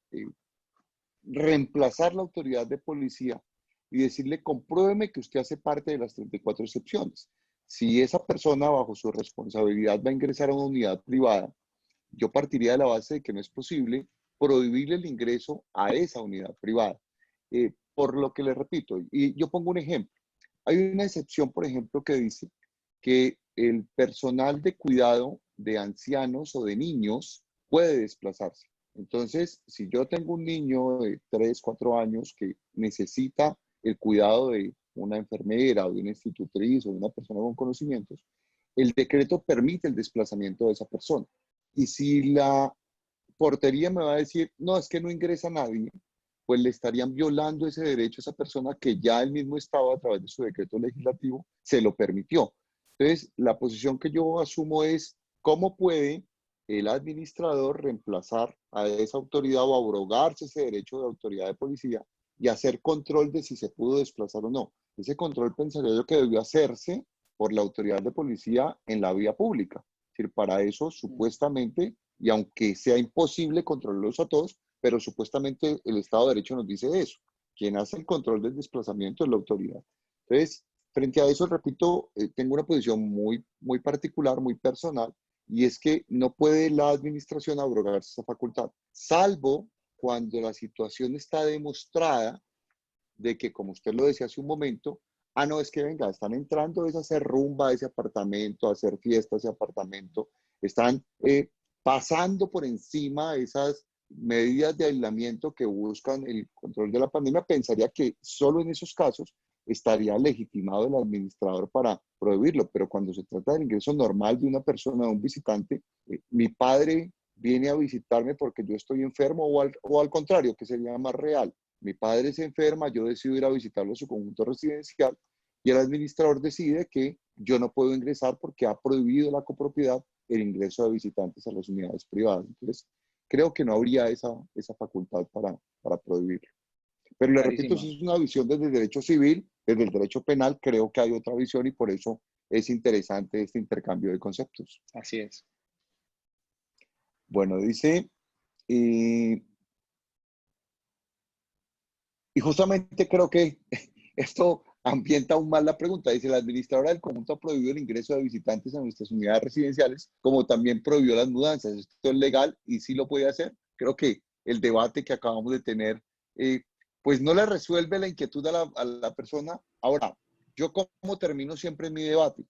reemplazar la autoridad de policía y decirle, compruébeme que usted hace parte de las 34 excepciones. Si esa persona bajo su responsabilidad va a ingresar a una unidad privada, yo partiría de la base de que no es posible prohibirle el ingreso a esa unidad privada. Por lo que le repito, y yo pongo un ejemplo. Hay una excepción, por ejemplo, que dice que el personal de cuidado de ancianos o de niños puede desplazarse. Entonces, si yo tengo un niño de 3, 4 años que necesita el cuidado de una enfermera o de una institutriz o de una persona con conocimientos, el decreto permite el desplazamiento de esa persona. Y si la portería me va a decir, no, es que no ingresa nadie, pues le estarían violando ese derecho a esa persona que ya el mismo Estado, a través de su decreto legislativo, se lo permitió. Entonces, la posición que yo asumo es, ¿cómo puede el administrador reemplazar a esa autoridad o abrogarse ese derecho de autoridad de policía y hacer control de si se pudo desplazar o no? Ese control pensaría yo que debió hacerse por la autoridad de policía en la vía pública. Es decir, para eso supuestamente, y aunque sea imposible controlarlos a todos, pero supuestamente el Estado de Derecho nos dice eso. Quien hace el control del desplazamiento es la autoridad. Entonces, frente a eso, repito, tengo una posición muy particular, muy personal, y es que no puede la administración abrogarse esa facultad, salvo cuando la situación está demostrada de que, como usted lo decía hace un momento, no, es que venga, están entrando es a hacer rumba a ese apartamento, a hacer fiesta a ese apartamento, están pasando por encima esas medidas de aislamiento que buscan el control de la pandemia. Pensaría que solo en esos casos estaría legitimado el administrador para prohibirlo, pero cuando se trata del ingreso normal de una persona, de un visitante, mi padre viene a visitarme porque yo estoy enfermo o al contrario, que sería más real. Mi padre se enferma, yo decido ir a visitarlo a su conjunto residencial y el administrador decide que yo no puedo ingresar porque ha prohibido la copropiedad el ingreso de visitantes a las unidades privadas. Entonces, creo que no habría esa facultad para prohibirlo. Pero le repito, eso Clarísimo. es una visión desde el derecho civil, desde el derecho penal, creo que hay otra visión y por eso es interesante este intercambio de conceptos. Así es. Bueno, dice, y, y justamente creo que esto ambienta aún más la pregunta. Dice, la administradora del conjunto ha prohibido el ingreso de visitantes a nuestras unidades residenciales, como también prohibió las mudanzas. ¿Esto es legal y sí lo puede hacer? Creo que el debate que acabamos de tener, eh, pues no le resuelve la inquietud a la persona. Ahora, yo como termino siempre mi debate,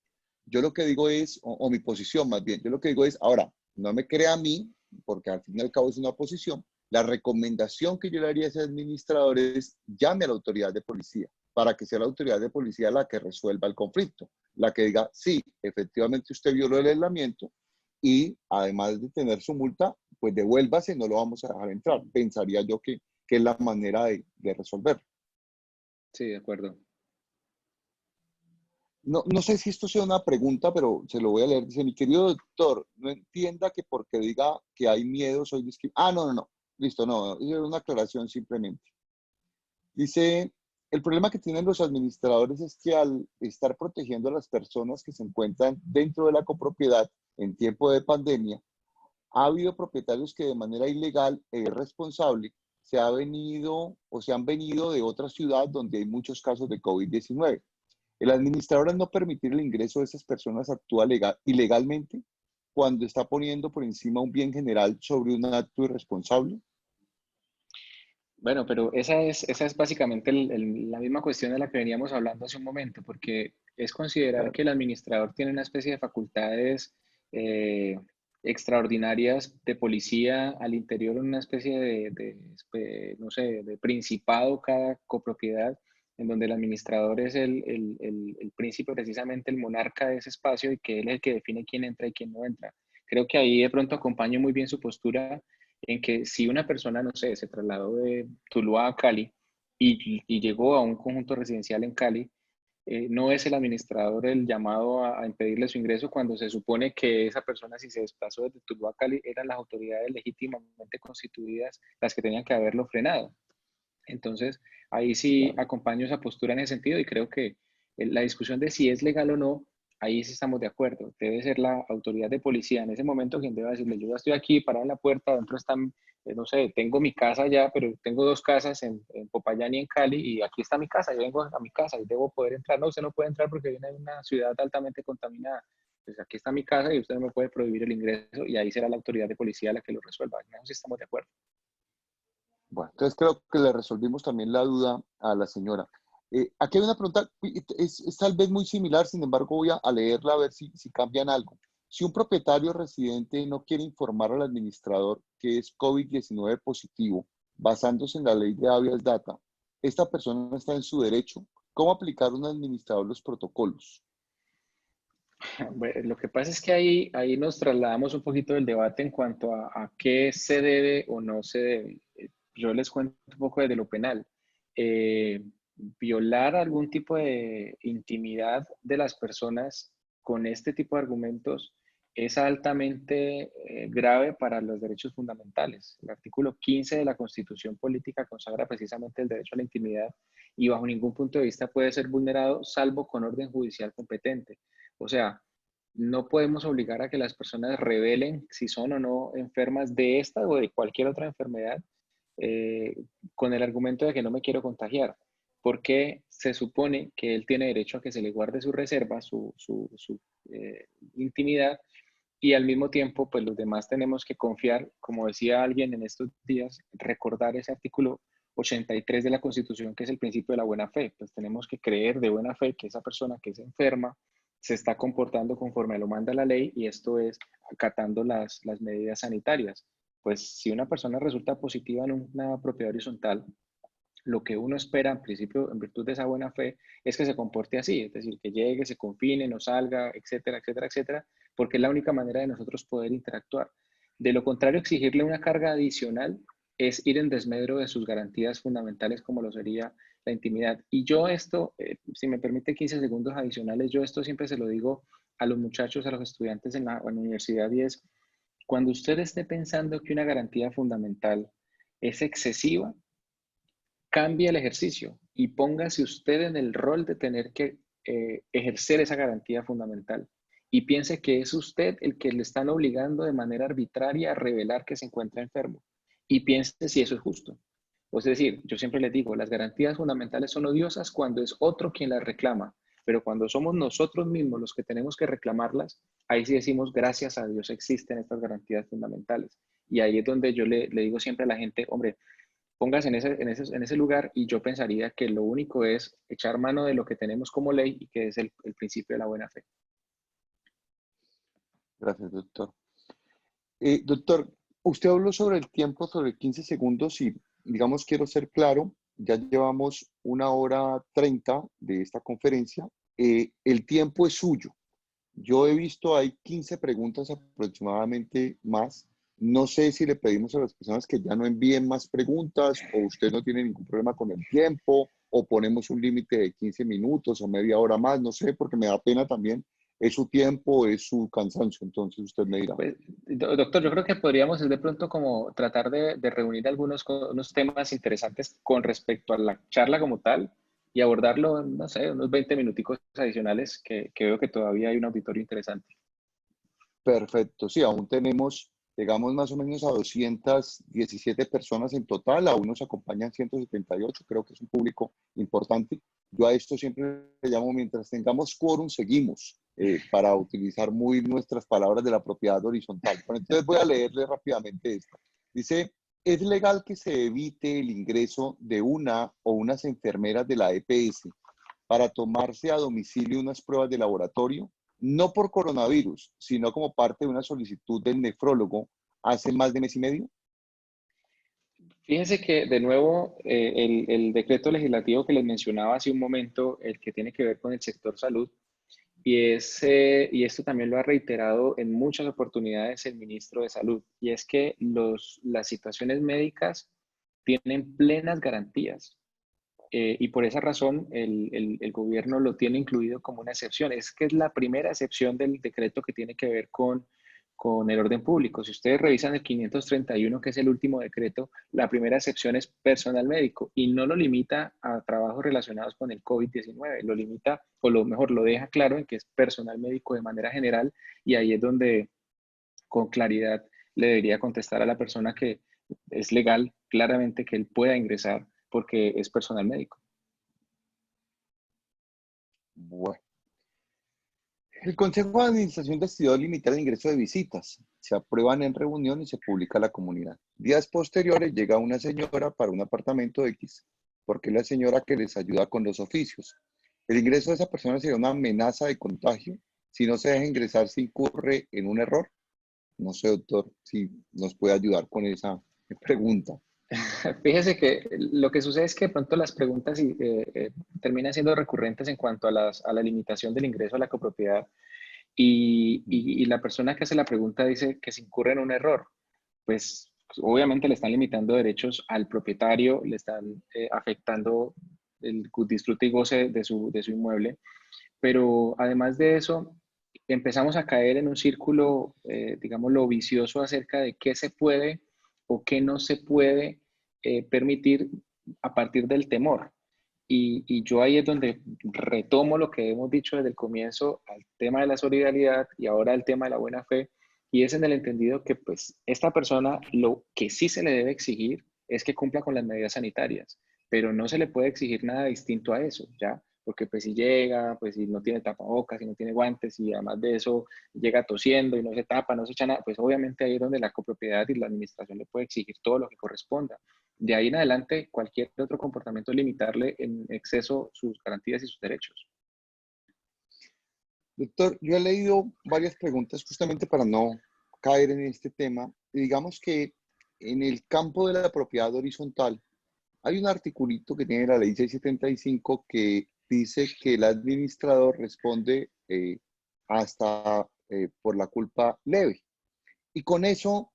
yo lo que digo es, o mi posición más bien, yo lo que digo es, ahora, no me crea a mí, porque al fin y al cabo es una posición, la recomendación que yo le haría a ese administrador es llame a la autoridad de policía para que sea la autoridad de policía la que resuelva el conflicto, la que diga, sí, efectivamente usted violó el aislamiento y además de tener su multa, pues devuélvase, no lo vamos a dejar entrar. Pensaría yo que es la manera de resolver. Sí, de acuerdo. No, no sé si esto sea una pregunta, pero se lo voy a leer. Dice, mi querido doctor, no entienda que porque diga que hay miedo soy discriminado. Ah, no, no, no. Listo, no, es una aclaración simplemente. Dice, el problema que tienen los administradores es que al estar protegiendo a las personas que se encuentran dentro de la copropiedad en tiempo de pandemia, ha habido propietarios que de manera ilegal e irresponsable se ha venido o se han venido de otra ciudad donde hay muchos casos de COVID-19. El administrador al no permitir el ingreso de esas personas actúa ilegalmente cuando está poniendo por encima un bien general sobre un acto irresponsable. Bueno, pero esa es básicamente la misma cuestión de la que veníamos hablando hace un momento, porque es considerar Claro. que el administrador tiene una especie de facultades eh, extraordinarias de policía al interior, una especie no sé, de principado cada copropiedad, en donde el administrador es el príncipe, precisamente el monarca de ese espacio y que él es el que define quién entra y quién no entra. Creo que ahí de pronto acompaño muy bien su postura en que si una persona, no sé, se trasladó de Tuluá a Cali y llegó a un conjunto residencial en Cali, no es el administrador el llamado a impedirle su ingreso cuando se supone que esa persona, si se desplazó desde Tuluá a Cali, eran las autoridades legítimamente constituidas las que tenían que haberlo frenado. Entonces, ahí sí Claro. acompaño esa postura en ese sentido y creo que la discusión de si es legal o no, ahí sí estamos de acuerdo. Debe ser la autoridad de policía en ese momento quien debe decirle, yo ya estoy aquí, parado en la puerta, adentro están, no sé, tengo mi casa ya, pero tengo dos casas en Popayán y en Cali y aquí está mi casa, yo vengo a mi casa y debo poder entrar. No, usted no puede entrar porque viene de una ciudad altamente contaminada. Pues aquí está mi casa y usted no me puede prohibir el ingreso y ahí será la autoridad de policía la que lo resuelva. En eso sí estamos de acuerdo. Bueno, entonces creo que le resolvimos también la duda a la señora. Aquí hay una pregunta, es tal vez muy similar, sin embargo voy a leerla a ver si cambian algo. Si un propietario residente no quiere informar al administrador que es COVID-19 positivo, basándose en la ley de habeas data, esta persona está en su derecho. ¿Cómo aplicar un administrador los protocolos? Bueno, lo que pasa es que ahí nos trasladamos un poquito del debate en cuanto a qué se debe o no se debe. Yo les cuento un poco desde lo penal. Eh, Violar algún tipo de intimidad de las personas con este tipo de argumentos es altamente grave para los derechos fundamentales. El artículo 15 de la Constitución Política consagra precisamente el derecho a la intimidad y bajo ningún punto de vista puede ser vulnerado salvo con orden judicial competente. O sea, no podemos obligar a que las personas revelen si son o no enfermas de esta o de cualquier otra enfermedad eh, con el argumento de que no me quiero contagiar, porque se supone que él tiene derecho a que se le guarde su reserva, su intimidad, y al mismo tiempo, pues los demás tenemos que confiar, como decía alguien en estos días, recordar ese artículo 83 de la Constitución, que es el principio de la buena fe. Pues tenemos que creer de buena fe que esa persona que es enferma se está comportando conforme lo manda la ley y esto es acatando las medidas sanitarias. Pues si una persona resulta positiva en una propiedad horizontal, lo que uno espera, en principio, en virtud de esa buena fe, es que se comporte así, es decir, que llegue, se confine, no salga, etcétera, etcétera, etcétera, porque es la única manera de nosotros poder interactuar. De lo contrario, exigirle una carga adicional es ir en desmedro de sus garantías fundamentales como lo sería la intimidad. Y yo esto, si me permite 15 segundos adicionales, yo esto siempre se lo digo a los muchachos, a los estudiantes en la universidad y es, cuando usted esté pensando que una garantía fundamental es excesiva, cambie el ejercicio y póngase usted en el rol de tener que ejercer esa garantía fundamental y piense que es usted el que le están obligando de manera arbitraria a revelar que se encuentra enfermo y piense si eso es justo. Es decir, yo siempre les digo, las garantías fundamentales son odiosas cuando es otro quien las reclama, pero cuando somos nosotros mismos los que tenemos que reclamarlas, ahí sí decimos, gracias a Dios existen estas garantías fundamentales. Y ahí es donde yo le digo siempre a la gente, hombre, póngase en ese lugar y yo pensaría que lo único es echar mano de lo que tenemos como ley y que es el principio de la buena fe. Gracias, doctor. Doctor, usted habló sobre el tiempo, sobre 15 segundos y, digamos, quiero ser claro, ya llevamos 1 hora 30 de esta conferencia. El tiempo es suyo. Yo he visto, hay 15 preguntas aproximadamente más. No sé si le pedimos a las personas que ya no envíen más preguntas o usted no tiene ningún problema con el tiempo o ponemos un límite de 15 minutos o media hora más, no sé, porque me da pena también. Es su tiempo, es su cansancio, entonces usted me dirá. Pues, doctor, yo creo que podríamos de pronto como tratar de reunir unos temas interesantes con respecto a la charla como tal y abordarlo, no sé, unos 20 minuticos adicionales que veo que todavía hay un auditorio interesante. Perfecto, sí, aún tenemos, llegamos más o menos a 217 personas en total, aún nos acompañan 178, creo que es un público importante. Yo a esto siempre le llamo, mientras tengamos quórum, seguimos, para utilizar muy nuestras palabras de la propiedad horizontal. Pero entonces voy a leerle rápidamente esta. Dice, ¿es legal que se evite el ingreso de una o unas enfermeras de la EPS para tomarse a domicilio unas pruebas de laboratorio? No por coronavirus, sino como parte de una solicitud del nefrólogo hace más de mes y medio. Fíjense que, de nuevo, el decreto legislativo que les mencionaba hace un momento, el que tiene que ver con el sector salud, y esto también lo ha reiterado en muchas oportunidades el ministro de Salud, y es que las situaciones médicas tienen plenas garantías. Y por esa razón el gobierno lo tiene incluido como una excepción. Es que es la primera excepción del decreto que tiene que ver con el orden público. Si ustedes revisan el 531, que es el último decreto, la primera excepción es personal médico y no lo limita a trabajos relacionados con el COVID-19, lo limita, o lo mejor, lo deja claro en que es personal médico de manera general, y ahí es donde con claridad le debería contestar a la persona que es legal claramente que él pueda ingresar porque es personal médico. Bueno, el Consejo de Administración decidió limitar el ingreso de visitas. Se aprueban en reunión y se publica a la comunidad. Días posteriores llega una señora para un apartamento X, porque es la señora que les ayuda con los oficios. El ingreso de esa persona sería una amenaza de contagio. Si no se deja ingresar, se incurre en un error. No sé, doctor, si nos puede ayudar con esa pregunta. Fíjese que lo que sucede es que de pronto las preguntas terminan siendo recurrentes en cuanto a la limitación del ingreso a la copropiedad y la persona que hace la pregunta dice que se incurre en un error. Pues obviamente le están limitando derechos al propietario, le están afectando el disfrute y goce de su inmueble, pero además de eso, empezamos a caer en un círculo, digámoslo, vicioso acerca de qué se puede o qué no se puede permitir a partir del temor. Y yo ahí es donde retomo lo que hemos dicho desde el comienzo al tema de la solidaridad y ahora el tema de la buena fe, y es en el entendido que pues esta persona lo que sí se le debe exigir es que cumpla con las medidas sanitarias, pero no se le puede exigir nada distinto a eso, ¿ya? Porque pues si llega, pues si no tiene tapabocas, si no tiene guantes y además de eso llega tosiendo y no se tapa, no se echa nada, pues obviamente ahí es donde la copropiedad y la administración le puede exigir todo lo que corresponda. De ahí en adelante, cualquier otro comportamiento es limitarle en exceso sus garantías y sus derechos. Doctor, yo he leído varias preguntas justamente para no caer en este tema. Y digamos que en el campo de la propiedad horizontal hay un articulito que tiene la ley 675 que dice que el administrador responde hasta por la culpa leve. Y con eso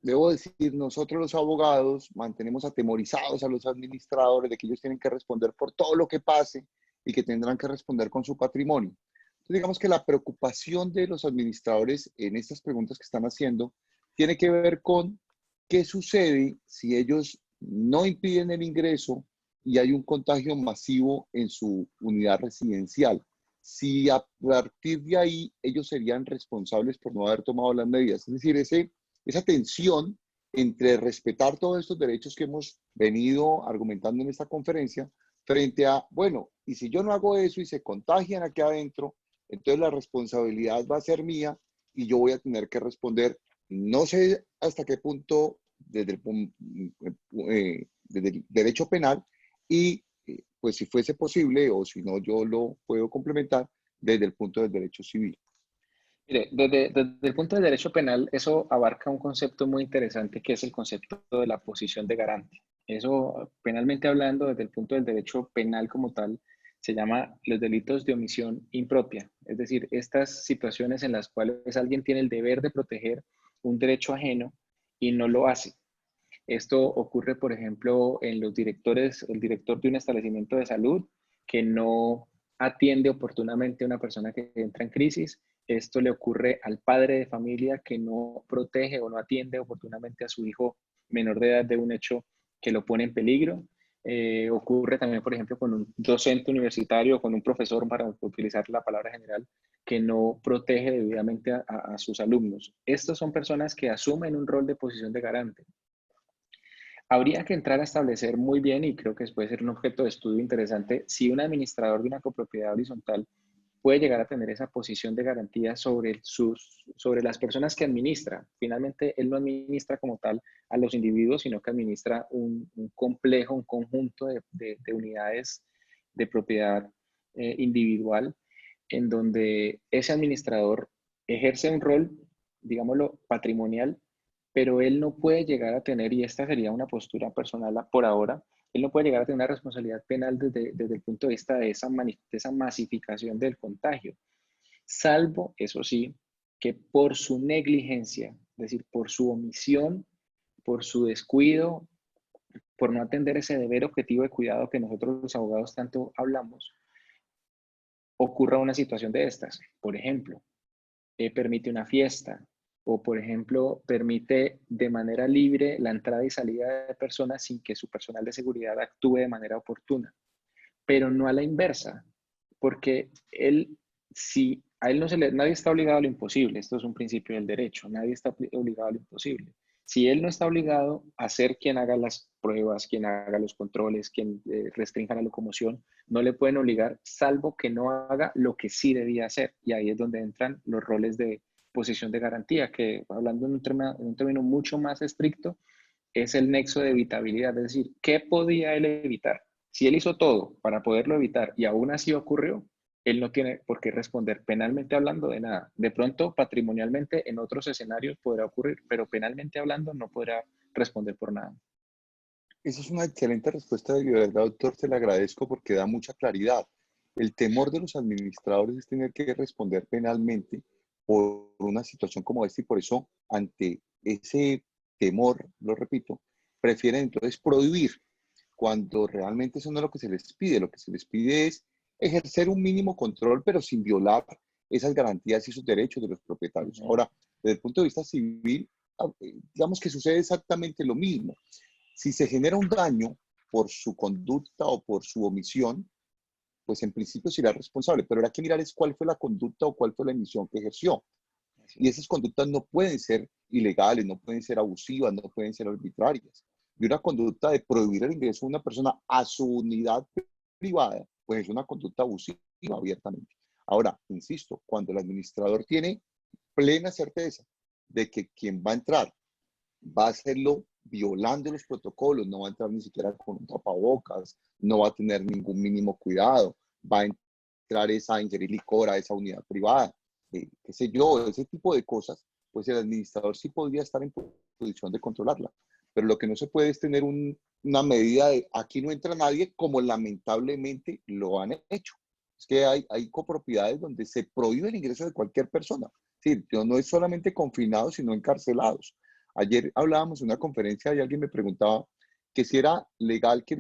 debo decir, nosotros los abogados mantenemos atemorizados a los administradores de que ellos tienen que responder por todo lo que pase y que tendrán que responder con su patrimonio. Entonces, digamos que la preocupación de los administradores en estas preguntas que están haciendo tiene que ver con qué sucede si ellos no impiden el ingreso y hay un contagio masivo en su unidad residencial. Si a partir de ahí ellos serían responsables por no haber tomado las medidas. Es decir, esa tensión entre respetar todos estos derechos que hemos venido argumentando en esta conferencia frente a, bueno, y si yo no hago eso y se contagian aquí adentro, entonces la responsabilidad va a ser mía y yo voy a tener que responder. No sé hasta qué punto desde el derecho penal y pues si fuese posible o si no yo lo puedo complementar desde el punto del derecho civil. Mire, desde el punto del derecho penal, eso abarca un concepto muy interesante que es el concepto de la posición de garante. Eso, penalmente hablando, desde el punto del derecho penal como tal, se llama los delitos de omisión impropia. Es decir, estas situaciones en las cuales alguien tiene el deber de proteger un derecho ajeno y no lo hace. Esto ocurre, por ejemplo, en los directores, el director de un establecimiento de salud que no atiende oportunamente a una persona que entra en crisis. Esto le ocurre al padre de familia que no protege o no atiende oportunamente a su hijo menor de edad de un hecho que lo pone en peligro. Ocurre también, por ejemplo, con un docente universitario, con un profesor, para utilizar la palabra general, que no protege debidamente a sus alumnos. Estas son personas que asumen un rol de posición de garante. Habría que entrar a establecer muy bien, y creo que puede ser un objeto de estudio interesante, si un administrador de una copropiedad horizontal puede llegar a tener esa posición de garantía sobre las personas que administra. Finalmente, él no administra como tal a los individuos, sino que administra un complejo, un conjunto de unidades de propiedad individual, en donde ese administrador ejerce un rol, digámoslo, patrimonial, pero él no puede llegar a tener, y esta sería una postura personal por ahora, él no puede llegar a tener una responsabilidad penal desde el punto de vista de esa masificación del contagio, salvo, eso sí, que por su negligencia, es decir, por su omisión, por su descuido, por no atender ese deber objetivo de cuidado que nosotros los abogados tanto hablamos, ocurra una situación de estas. Por ejemplo, permite una fiesta o, por ejemplo, permite de manera libre la entrada y salida de personas sin que su personal de seguridad actúe de manera oportuna, pero no a la inversa, porque él, si a él no se le, nadie está obligado a lo imposible, esto es un principio del derecho, nadie está obligado a lo imposible. Si él no está obligado a ser quien haga las pruebas, quien haga los controles, quien restrinja la locomoción, no le pueden obligar, salvo que no haga lo que sí debía hacer. Y ahí es donde entran los roles de posición de garantía, que hablando en un término mucho más estricto, es el nexo de evitabilidad, es decir, ¿qué podía él evitar? Si él hizo todo para poderlo evitar y aún así ocurrió, él no tiene por qué responder penalmente hablando de nada. De pronto, patrimonialmente, en otros escenarios podrá ocurrir, pero penalmente hablando no podrá responder por nada. Esa es una excelente respuesta de verdad, doctor, te la agradezco porque da mucha claridad. El temor de los administradores es tener que responder penalmente por una situación como esta y por eso, ante ese temor, lo repito, prefieren entonces prohibir cuando realmente eso no es lo que se les pide. Lo que se les pide es ejercer un mínimo control, pero sin violar esas garantías y esos derechos de los propietarios. Ahora, desde el punto de vista civil, digamos que sucede exactamente lo mismo. Si se genera un daño por su conducta o por su omisión, pues en principio será responsable, pero hay que mirar es cuál fue la conducta o cuál fue la emisión que ejerció. Y esas conductas no pueden ser ilegales, no pueden ser abusivas, no pueden ser arbitrarias. Y una conducta de prohibir el ingreso de una persona a su unidad privada, pues es una conducta abusiva abiertamente. Ahora, insisto, cuando el administrador tiene plena certeza de que quien va a entrar va a hacerlo violando los protocolos, no va a entrar ni siquiera con un tapabocas, no va a tener ningún mínimo cuidado, va a entrar a ingerir licor a esa unidad privada, qué sé yo, ese tipo de cosas, pues el administrador sí podría estar en posición de controlarla. Pero lo que no se puede es tener una medida de aquí no entra nadie, como lamentablemente lo han hecho. Es que hay copropiedades donde se prohíbe el ingreso de cualquier persona. Sí, no es solamente confinados, sino encarcelados. Ayer hablábamos en una conferencia y alguien me preguntaba que si era legal que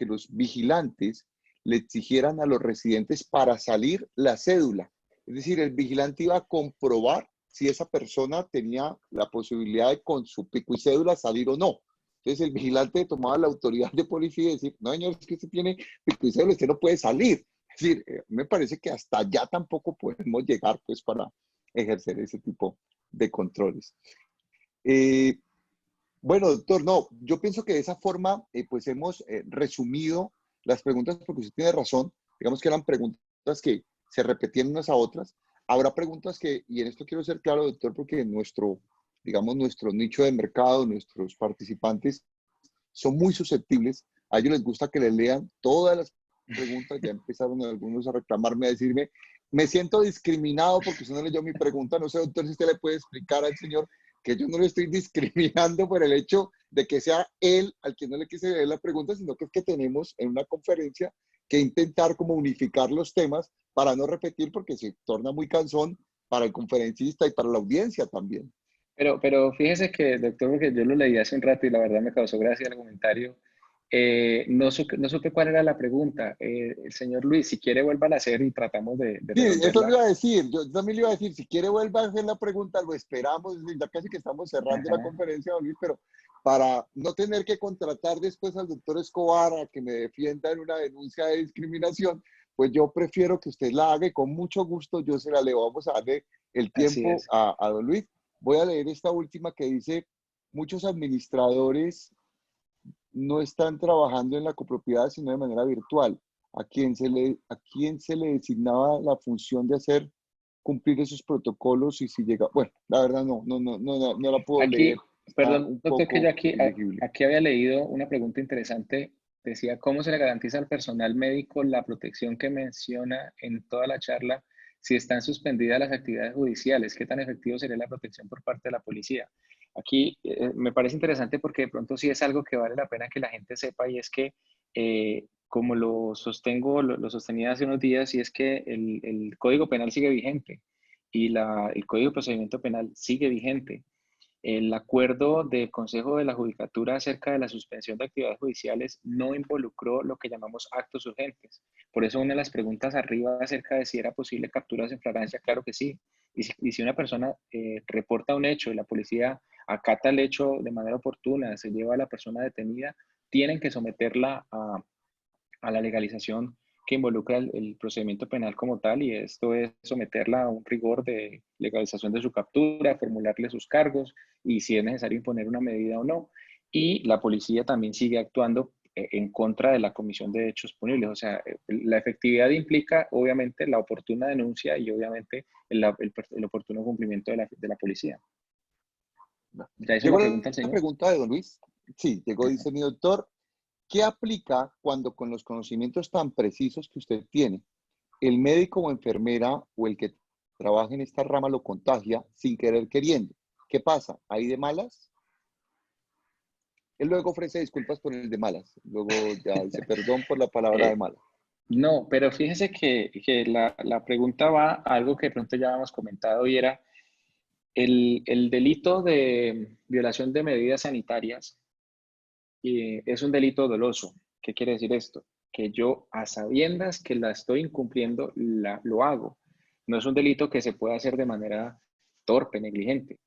los vigilantes le exigieran a los residentes para salir la cédula. Es decir, el vigilante iba a comprobar si esa persona tenía la posibilidad de con su pico y cédula salir o no. Entonces el vigilante tomaba la autoridad de policía y decir, no señor, es que usted tiene pico y cédula, usted no puede salir. Es decir, me parece que hasta allá tampoco podemos llegar pues para ejercer ese tipo de controles. Eh, bueno, doctor, no, yo pienso que de esa forma pues hemos resumido las preguntas porque usted tiene razón, digamos que eran preguntas que se repetían unas a otras. Habrá preguntas que, y en esto quiero ser claro, doctor, porque digamos, nuestro nicho de mercado, nuestros participantes son muy susceptibles. A ellos les gusta que les lean todas las preguntas. Ya empezaron algunos a reclamarme, a decirme, me siento discriminado porque usted no leyó mi pregunta. No sé, doctor, si usted le puede explicar al señor que yo no le estoy discriminando por el hecho de que sea él al que no le quise leer la pregunta, sino que es que tenemos en una conferencia que intentar como unificar los temas para no repetir porque se torna muy cansón para el conferencista y para la audiencia también. Pero fíjese que, doctor, porque yo lo leí hace un rato y la verdad me causó gracia el comentario. No supe cuál era la pregunta. El señor Luis, si quiere, vuelva a hacer y tratamos de Sí, eso le resolverla. iba a decir. Yo también le iba a decir, si quiere vuelva a hacer la pregunta, lo esperamos. Ya casi que estamos cerrando la Ajá. conferencia, don Luis, pero para no tener que contratar después al doctor Escobar a que me defienda en una denuncia de discriminación, pues yo prefiero que usted la haga y con mucho gusto yo se la leo. Vamos a darle el Así tiempo es. a don Luis. Voy a leer esta última que dice, muchos administradores no están trabajando en la copropiedad, sino de manera virtual. A quién se le designaba la función de hacer cumplir esos protocolos y si llega, bueno, la verdad no la puedo leer, Aquí, está perdón, un doctor, que yo poco aquí, ilegible. aquí había leído una pregunta interesante. Decía, ¿cómo se le garantiza al personal médico la protección que menciona en toda la charla si están suspendidas las actividades judiciales? ¿Qué tan efectivo sería la protección por parte de la policía? Aquí me parece interesante porque de pronto sí es algo que vale la pena que la gente sepa y es que, como lo sostengo, lo sostenía hace unos días, y es que el Código Penal sigue vigente y el Código de Procedimiento Penal sigue vigente. El acuerdo del Consejo de la Judicatura acerca de la suspensión de actividades judiciales no involucró lo que llamamos actos urgentes. Por eso una de las preguntas arriba acerca de si era posible capturas en flagrancia, claro que sí. Y si una persona reporta un hecho y la policía acata el hecho de manera oportuna, se lleva a la persona detenida, tienen que someterla a la legalización que involucra el procedimiento penal como tal, y esto es someterla a un rigor de legalización de su captura, formularle sus cargos y si es necesario imponer una medida o no. Y la policía también sigue actuando en contra de la comisión de hechos punibles. O sea, la efectividad implica obviamente la oportuna denuncia y obviamente el oportuno cumplimiento de la policía. ¿Ya hizo la Llegó pregunta el la señor? pregunta de don Luis. Sí, llegó, dice mi doctor, ¿qué aplica cuando con los conocimientos tan precisos que usted tiene, el médico o enfermera o el que trabaja en esta rama lo contagia sin querer queriendo? ¿Qué pasa? ¿Ahí de malas? Él luego ofrece disculpas por el de malas. Luego ya dice perdón por la palabra de Eh, malas. No, pero fíjese que la pregunta va a algo que de pronto ya hemos comentado y era el delito de violación de medidas sanitarias. Es un delito doloso. ¿Qué quiere decir esto? Que yo, a sabiendas que la estoy incumpliendo, lo hago. No es un delito que se pueda hacer de manera torpe, negligente.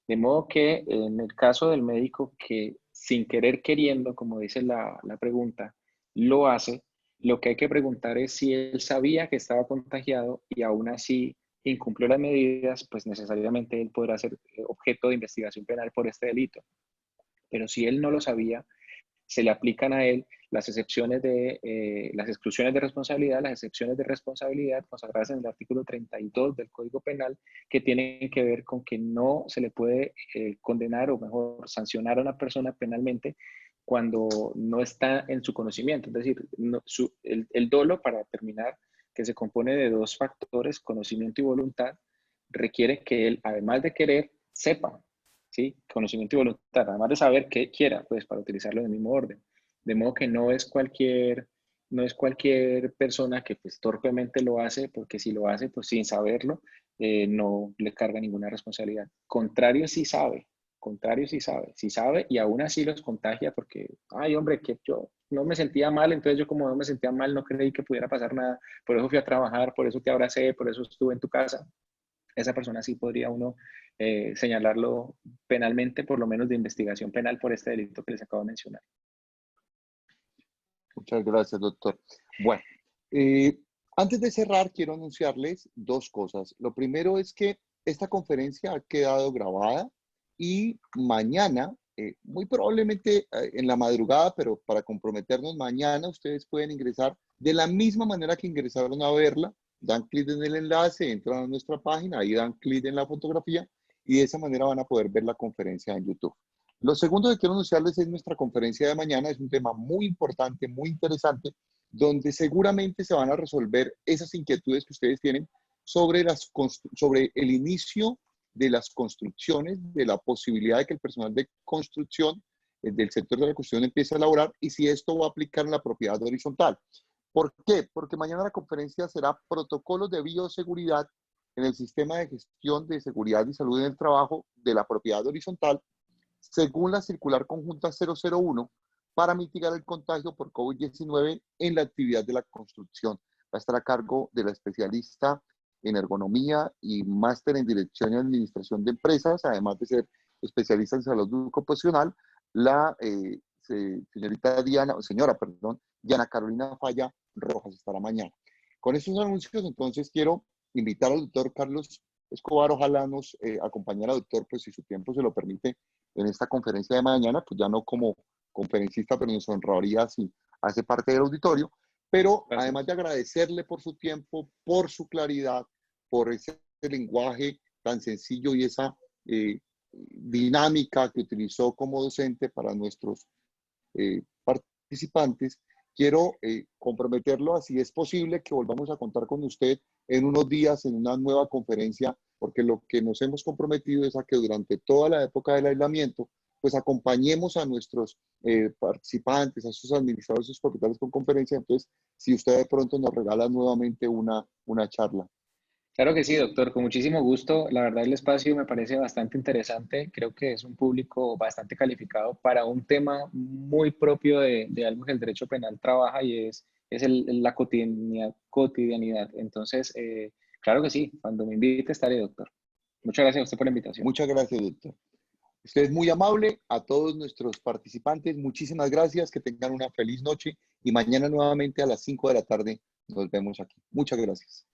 De modo que en el caso del médico que sin querer queriendo, como dice la pregunta, lo hace, lo que hay que preguntar es si él sabía que estaba contagiado y aún así incumplió las medidas, pues necesariamente él podrá ser objeto de investigación penal por este delito. Pero si él no lo sabía, se le aplican a él las exclusiones de responsabilidad, las excepciones de responsabilidad consagradas en el artículo 32 del Código Penal, que tienen que ver con que no se le puede condenar o mejor sancionar a una persona penalmente cuando no está en su conocimiento. Es decir, el dolo, para terminar, que se compone de dos factores, conocimiento y voluntad, requiere que él, además de querer, sepa. ¿Sí? Conocimiento y voluntad, además de saber qué quiera, pues para utilizarlo en el mismo orden. De modo que no es cualquier persona que pues torpemente lo hace, porque si lo hace pues sin saberlo, no le carga ninguna responsabilidad. Contrario, si sabe. contrario, sí sabe y aún así los contagia porque, ay hombre, que yo no me sentía mal, entonces yo como no me sentía mal no creí que pudiera pasar nada, por eso fui a trabajar, por eso te abracé, por eso estuve en tu casa. Esa persona sí podría uno señalarlo penalmente, por lo menos de investigación penal por este delito que les acabo de mencionar. Muchas gracias, doctor. Bueno, antes de cerrar, quiero anunciarles dos cosas. Lo primero es que esta conferencia ha quedado grabada y mañana, muy probablemente en la madrugada, pero para comprometernos mañana, ustedes pueden ingresar de la misma manera que ingresaron a verla. Dan clic en el enlace, entran a nuestra página, ahí dan clic en la fotografía y de esa manera van a poder ver la conferencia en YouTube. Lo segundo que quiero anunciarles es nuestra conferencia de mañana. Es un tema muy importante, muy interesante, donde seguramente se van a resolver esas inquietudes que ustedes tienen sobre, sobre el inicio de las construcciones, de la posibilidad de que el personal de construcción del sector de la construcción empiece a laborar y si esto va a aplicar en la propiedad horizontal. ¿Por qué? Porque mañana la conferencia será protocolos de bioseguridad en el sistema de gestión de seguridad y salud en el trabajo de la propiedad horizontal según la circular conjunta 001 para mitigar el contagio por COVID-19 en la actividad de la construcción. Va a estar a cargo de la especialista en ergonomía y máster en dirección y administración de empresas, además de ser especialista en salud ocupacional, la Diana Carolina Falla Rojas estará mañana. Con estos anuncios, entonces, quiero invitar al doctor Carlos Escobar, ojalá nos acompañara, doctor, pues si su tiempo se lo permite, en esta conferencia de mañana, pues ya no como conferencista, pero nos honraría si hace parte del auditorio, pero Gracias. además de agradecerle por su tiempo, por su claridad, por ese lenguaje tan sencillo y esa dinámica que utilizó como docente para nuestros participantes, quiero comprometerlo, así es posible que volvamos a contar con usted en unos días en una nueva conferencia, porque lo que nos hemos comprometido es a que durante toda la época del aislamiento, pues acompañemos a nuestros participantes, a sus administradores, sus propietarios con conferencia. Entonces, si usted de pronto nos regala nuevamente una charla. Claro que sí, doctor, con muchísimo gusto. La verdad, el espacio me parece bastante interesante. Creo que es un público bastante calificado para un tema muy propio de algo que el derecho penal trabaja y es la cotidianidad. Entonces, claro que sí, cuando me invite estaré, doctor. Muchas gracias a usted por la invitación. Muchas gracias, doctor. Usted es muy amable. A todos nuestros participantes, muchísimas gracias, que tengan una feliz noche y mañana nuevamente a las 5 de la tarde nos vemos aquí. Muchas gracias.